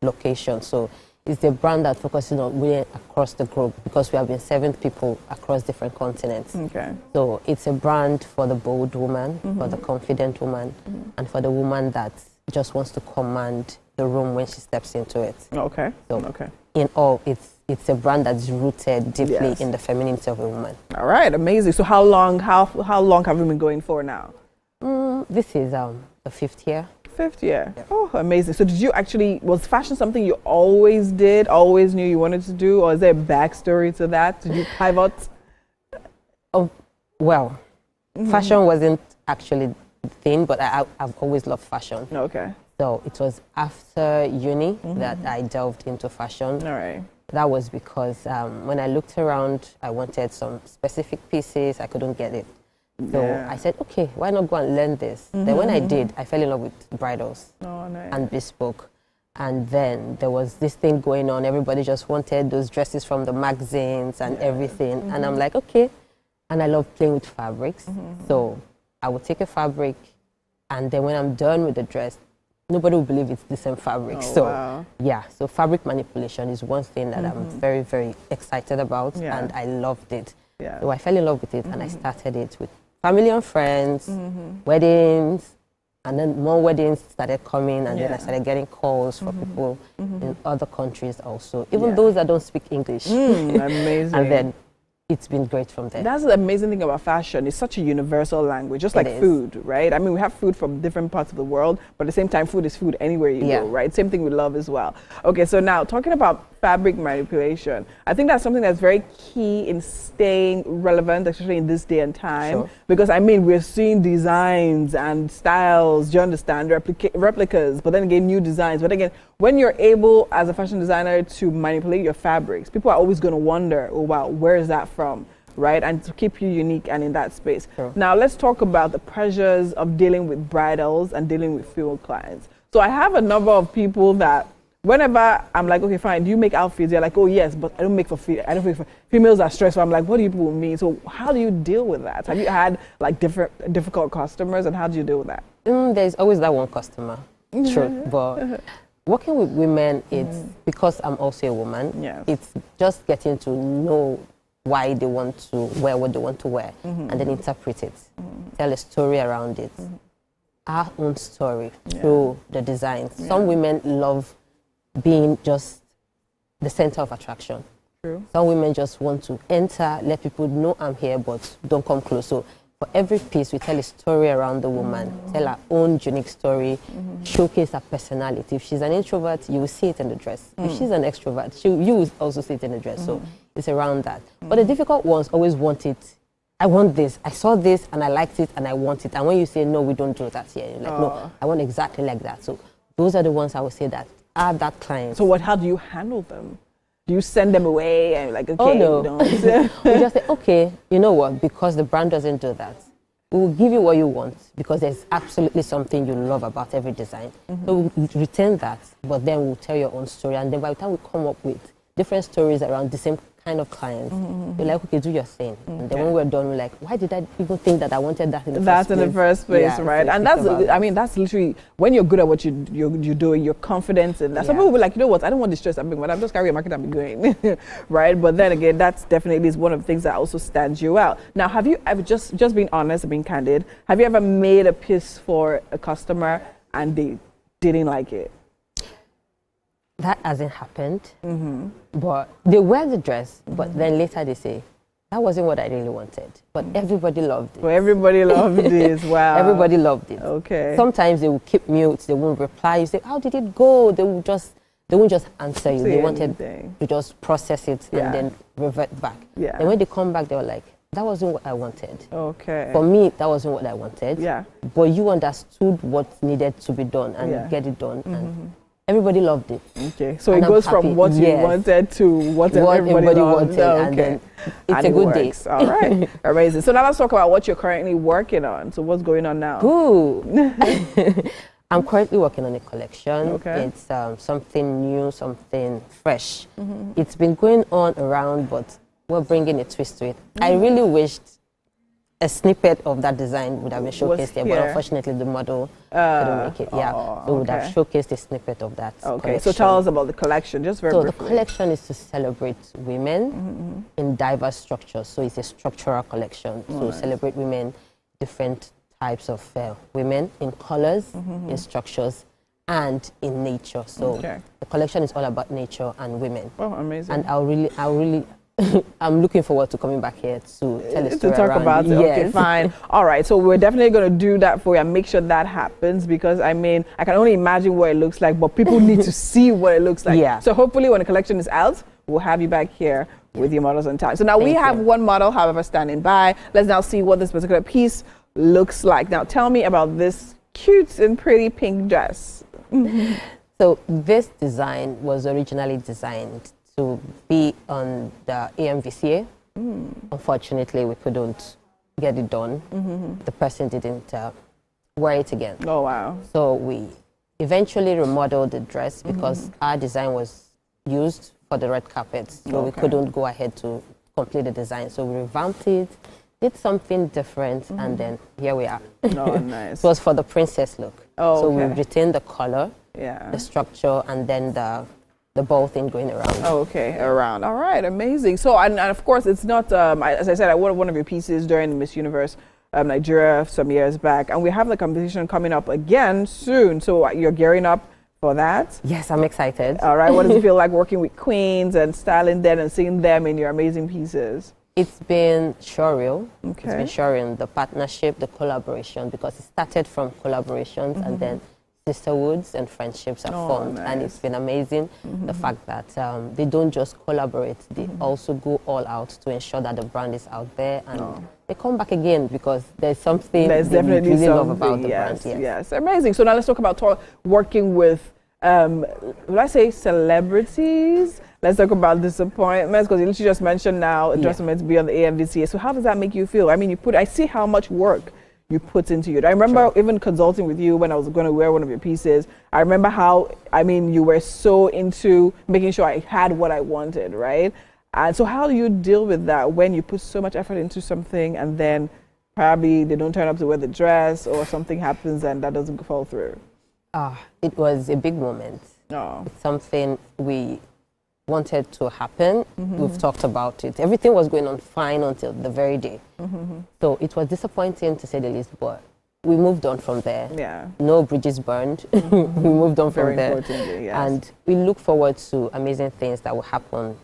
location. So it's the brand that focuses on women across the globe, because we have been serving people across different continents. Okay. So it's a brand for the bold woman, for the confident woman, and for the woman that just wants to command the room when she steps into it. Okay. So in all, it's a brand that's rooted deeply in the femininity of a woman. All right, amazing. So how long have we been going for now? This is the 5th year. 5th year. Yeah. Oh, amazing. So was fashion something you always did, always knew you wanted to do, or is there a backstory to that? Did you pivot? Oh, well, fashion wasn't actually the thing, but I've always loved fashion. Okay. So it was after uni that I delved into fashion. All right. That was because when I looked around, I wanted some specific pieces. I couldn't get it. So I said, okay, why not go and learn this? Then when I did, I fell in love with bridals and bespoke. And then there was this thing going on. Everybody just wanted those dresses from the magazines and everything. And I'm like, okay. And I love playing with fabrics. So I would take a fabric, and then when I'm done with the dress, nobody will believe it's the same fabric. So fabric manipulation is one thing that I'm very, very excited about, and I loved it. So I fell in love with it, and I started it with family and friends, weddings, and then more weddings started coming, and then I started getting calls from people in other countries also, even those that don't speak English. Amazing. And then it's been great from there. That's the amazing thing about fashion. It's such a universal language, just like food, right? I mean, we have food from different parts of the world, but at the same time, food is food anywhere you go, right? Same thing with love as well. Okay, so now talking about fabric manipulation, I think that's something that's very key in staying relevant, especially in this day and time. Because I mean, we're seeing designs and styles, do you understand, replicas, but then again, new designs. But again, when you're able as a fashion designer to manipulate your fabrics, people are always going to wonder, oh wow, where is that from, right? And to keep you unique and in that space. Now let's talk about the pressures of dealing with bridals and dealing with female clients. So I have a number of people that whenever I'm like, okay, fine, do you make outfits? They're like, oh yes, but I don't make for females are stressful. I'm like, what do you people mean? So how do you deal with that? Have you had like difficult customers, and how do you deal with that? There's always that one customer, true, but working with women, it's because I'm also a woman. It's just getting to know why they want to wear what they want to wear, and then interpret it, tell a story around it, our own story through the designs. Some women love being just the center of attraction. Some women just want to enter, let people know I'm here, but don't come close. So for every piece, we tell a story around the woman, tell our own unique story, showcase her personality. If she's an introvert, you will see it in the dress. If she's an extrovert, you will also see it in the dress. So it's around that. But the difficult ones always want it. I want this. I saw this and I liked it and I want it. And when you say, no, we don't do that here, you're like, no, I want exactly like that. So those are the ones I would say that are that client. So how do you handle them? Do you send them away and like, okay, oh, no. We just say, okay, you know what, because the brand doesn't do that, we will give you what you want, because there's absolutely something you love about every design. So we'll return that, but then we'll tell your own story. And then by the time we come up with different stories around the same kind of clients, you're like, okay, do your thing. And then when we're done, we're like, why did I even think that I wanted that in the first place? That's in the first place, right? And that's, I mean, that's literally, when you're good at what you're doing, you're confident in that. Some people will be like, you know what, I don't want the stress, I'm just carrying a market I'm going, right? But then again, that's definitely is one of the things that also stands you out. Now, have you ever, just being honest and being candid, have you ever made a piece for a customer and they didn't like it? That hasn't happened, but they wear the dress, but then later they say, that wasn't what I really wanted, but everybody loved it. Well, everybody loved this, wow. Everybody loved it. Okay. Sometimes they will keep mute, they won't reply. You say, how did it go? They won't just answer you. They wanted to just process it and then revert back. And when they come back, they were like, that wasn't what I wanted. Okay. For me, that wasn't what I wanted. Yeah. But you understood what needed to be done and get it done. And everybody loved it. Okay, so it goes from what you wanted to what everybody wanted. Okay. And then it's a good day. All right, amazing. So now let's talk about what you're currently working on. So what's going on now? Good. I'm currently working on a collection. Okay. It's something new, something fresh. It's been going on around, but we're bringing a twist to it. I really wished a snippet of that design would have been showcased here, but unfortunately the model couldn't make it. So we would have showcased a snippet of that. Okay, so tell us about the collection, just very briefly. The collection is to celebrate women in diverse structures. So it's a structural collection. So celebrate women, different types of women in colors, in structures, and in nature. So the collection is all about nature and women. Oh, amazing. And I really I'm looking forward to coming back here to tell a story to talk around about it. Okay, fine. All right, so we're definitely going to do that for you and make sure that happens, because I mean, I can only imagine what it looks like, but people need to see what it looks like. So hopefully when the collection is out, we'll have you back here with your models on time. So now we have one model, however, standing by. Let's now see what this particular piece looks like. Now tell me about this cute and pretty pink dress. So this design was originally designed to be on the AMVCA. Unfortunately, we couldn't get it done. The person didn't wear it again. Oh, wow. So we eventually remodeled the dress because our design was used for the red carpet, so we couldn't go ahead to complete the design. So we revamped it, did something different, and then here we are. Oh, nice. It was for the princess look. Oh, so okay. we retained the color, the structure, and then the ball thing going around. Oh, okay, around. All right, amazing. So, and of course, it's not, as I said, I wore one of your pieces during Miss Universe Nigeria some years back, and we have the competition coming up again soon. So you're gearing up for that? Yes, I'm excited. All right, what does it feel like working with queens and styling them and seeing them in your amazing pieces? It's been surreal. Okay. It's been surreal, the partnership, the collaboration, because it started from collaborations and then sisterhoods and friendships are formed. Nice. And it's been amazing, the fact that they don't just collaborate, they also go all out to ensure that the brand is out there, and they come back again because there's something there's they definitely really something, love about the yes, brand. Yes, amazing. So now let's talk about working with, will I say celebrities? Let's talk about disappointments, because you literally just mentioned now it doesn't meant to be on the AMVCA. So how does that make you feel? I mean, I see how much work you put into it. I remember even consulting with you when I was going to wear one of your pieces. I remember how, you were so into making sure I had what I wanted, right? And so how do you deal with that when you put so much effort into something and then probably they don't turn up to wear the dress or something happens and that doesn't fall through? It was a big moment. It's something we wanted to happen. We've talked about it. Everything was going on fine until the very day. So it was disappointing to say the least, but we moved on from there. Yeah. No bridges burned. We moved on Very from there. importantly, yes. And we look forward to amazing things that will happen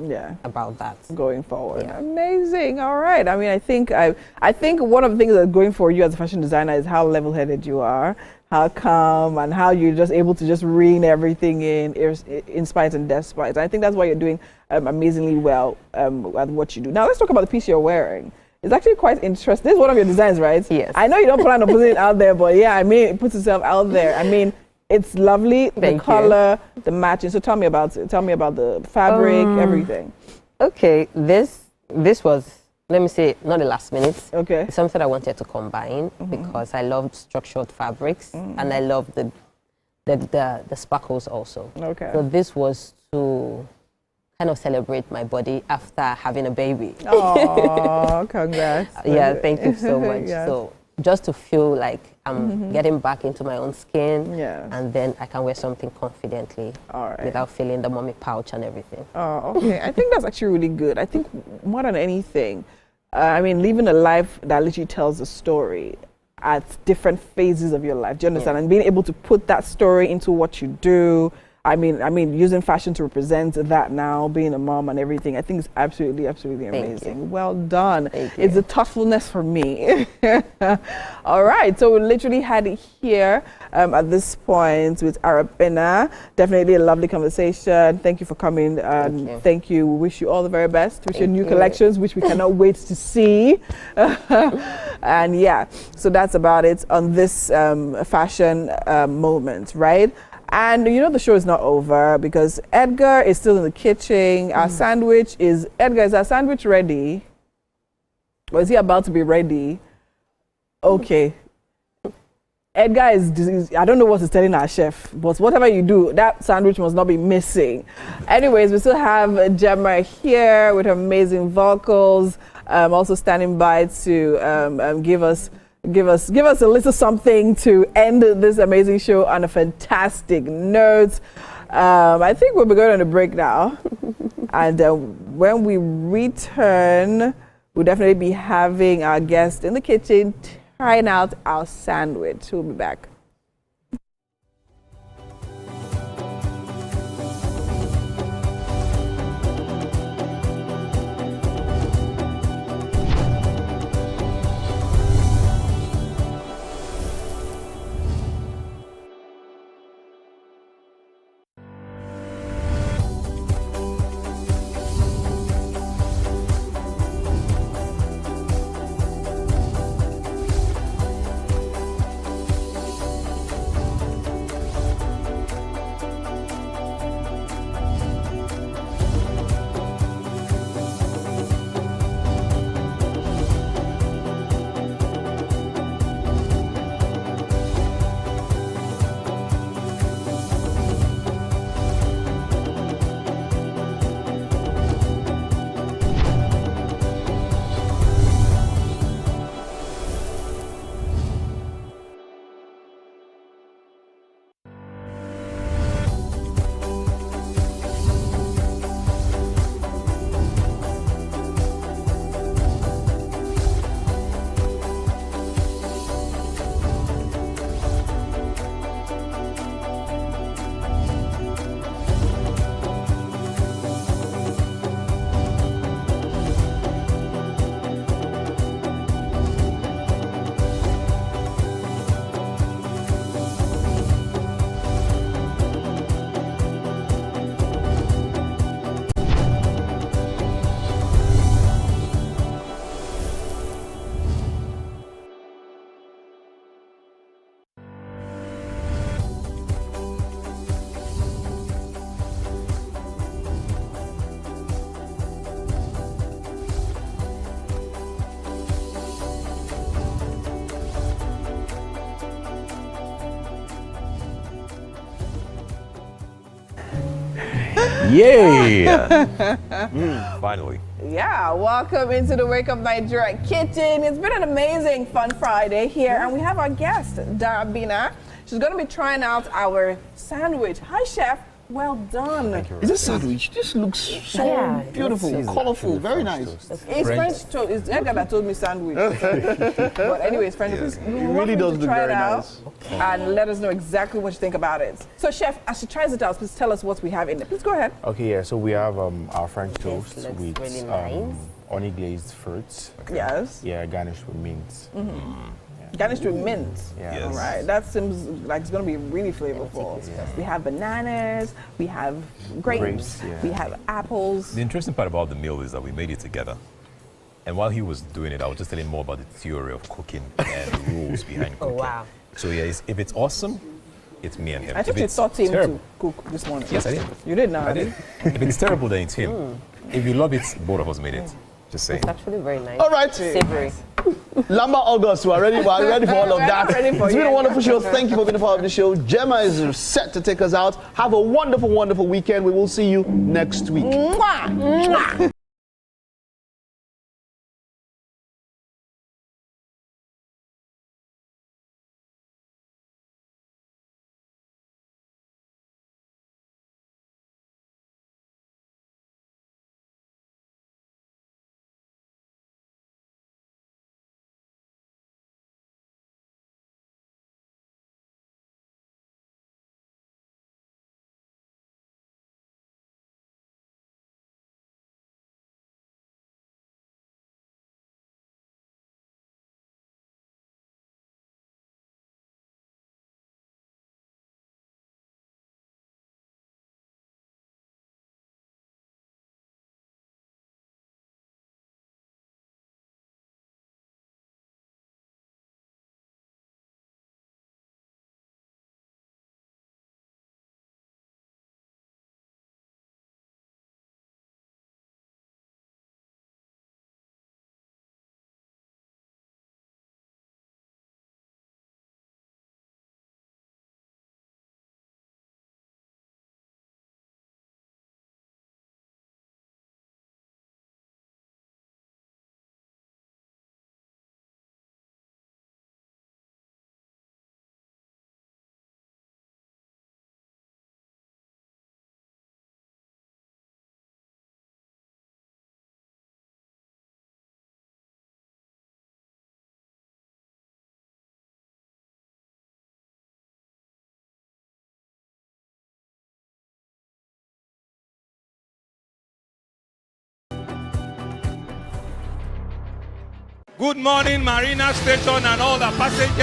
about that. Going forward. Yeah. Amazing. All right. I mean, I think one of the things that's going for you as a fashion designer is how level-headed you are, how calm, and how you're just able to just rein everything in spite and despite. I think that's why you're doing amazingly well at what you do. Now let's talk about the piece you're wearing. It's actually quite interesting. This is one of your designs, right? Yes. I know you don't plan on putting it out there, but yeah, I mean, it puts itself out there. I mean, it's lovely, the color, the matching. So tell me about it. Tell me about the fabric, everything. Okay, this was, let me say, not the last minute. Okay. It's something I wanted to combine because I loved structured fabrics and I love the sparkles also. Okay. So this was to kind of celebrate my body after having a baby. Oh, congrats. Yeah, thank you so much. Yes. So just to feel like I'm getting back into my own skin, Yes. and then I can wear something confidently without feeling the mommy pouch and everything. Oh, okay. I think that's actually really good. I think more than anything, living a life that literally tells a story at different phases of your life. Do you understand? And being able to put that story into what you do. I mean, using fashion to represent that now, being a mom and everything, I think it's absolutely, absolutely amazing. Well done. It's a thoughtfulness for me. All right, so we literally had it here at this point with Arabina. Definitely a lovely conversation. Thank you for coming. Thank you. We wish you all the very best with your new collections, which we cannot wait to see. And yeah, so that's about it on this fashion moment, right? And you know the show is not over because Edgar is still in the kitchen. Our sandwich is, Edgar, is our sandwich ready? Or is he about to be ready? Okay. Edgar is, I don't know what he's telling our chef, but whatever you do, that sandwich must not be missing. Anyways, we still have Gemma here with her amazing vocals, also standing by to give us a little something to end this amazing show on a fantastic note. I think we'll be going on a break now. And when we return, we'll definitely be having our guest in the kitchen trying out our sandwich. We'll be back. Yay! Finally. Yeah, welcome into the Wake Up Nigeria kitchen. It's been an amazing, fun Friday here, and we have our guest, Darabina. She's going to be trying out our sandwich. Hi, chef. Well done. Is this sandwich? This looks so beautiful, colorful, very nice. It's French toast. It's Edgar that told me sandwich. But anyways, French toast. It really does look very nice. And let us know exactly what you think about it. So, chef, as she tries it out, please tell us what we have in it. Please go ahead. Okay, yeah. So we have our French toast with really nice. honey glazed fruits. Yes. Yeah, garnished with mint. Garnished with mint. Yeah. All right. That seems like it's going to be really flavorful. We have bananas. We have grapes. We have apples. The interesting part about the meal is that we made it together. And while he was doing it, I was just telling him more about the theory of cooking and the rules behind cooking. Oh, wow. So yeah, if it's awesome, it's me and him. I think you taught him to cook this morning. Yes, I did. You did now. I did. If it's terrible, then it's him. If you love it, both of us made it. Just saying. It's actually very nice. All right. Savory. Lamba August, we're ready for all of that. It's been a wonderful show. Thank you for being a part of the show. Gemma is set to take us out. Have a wonderful, wonderful weekend. We will see you next week. Mwah. Mwah. Good morning, Marina Station and all the passengers.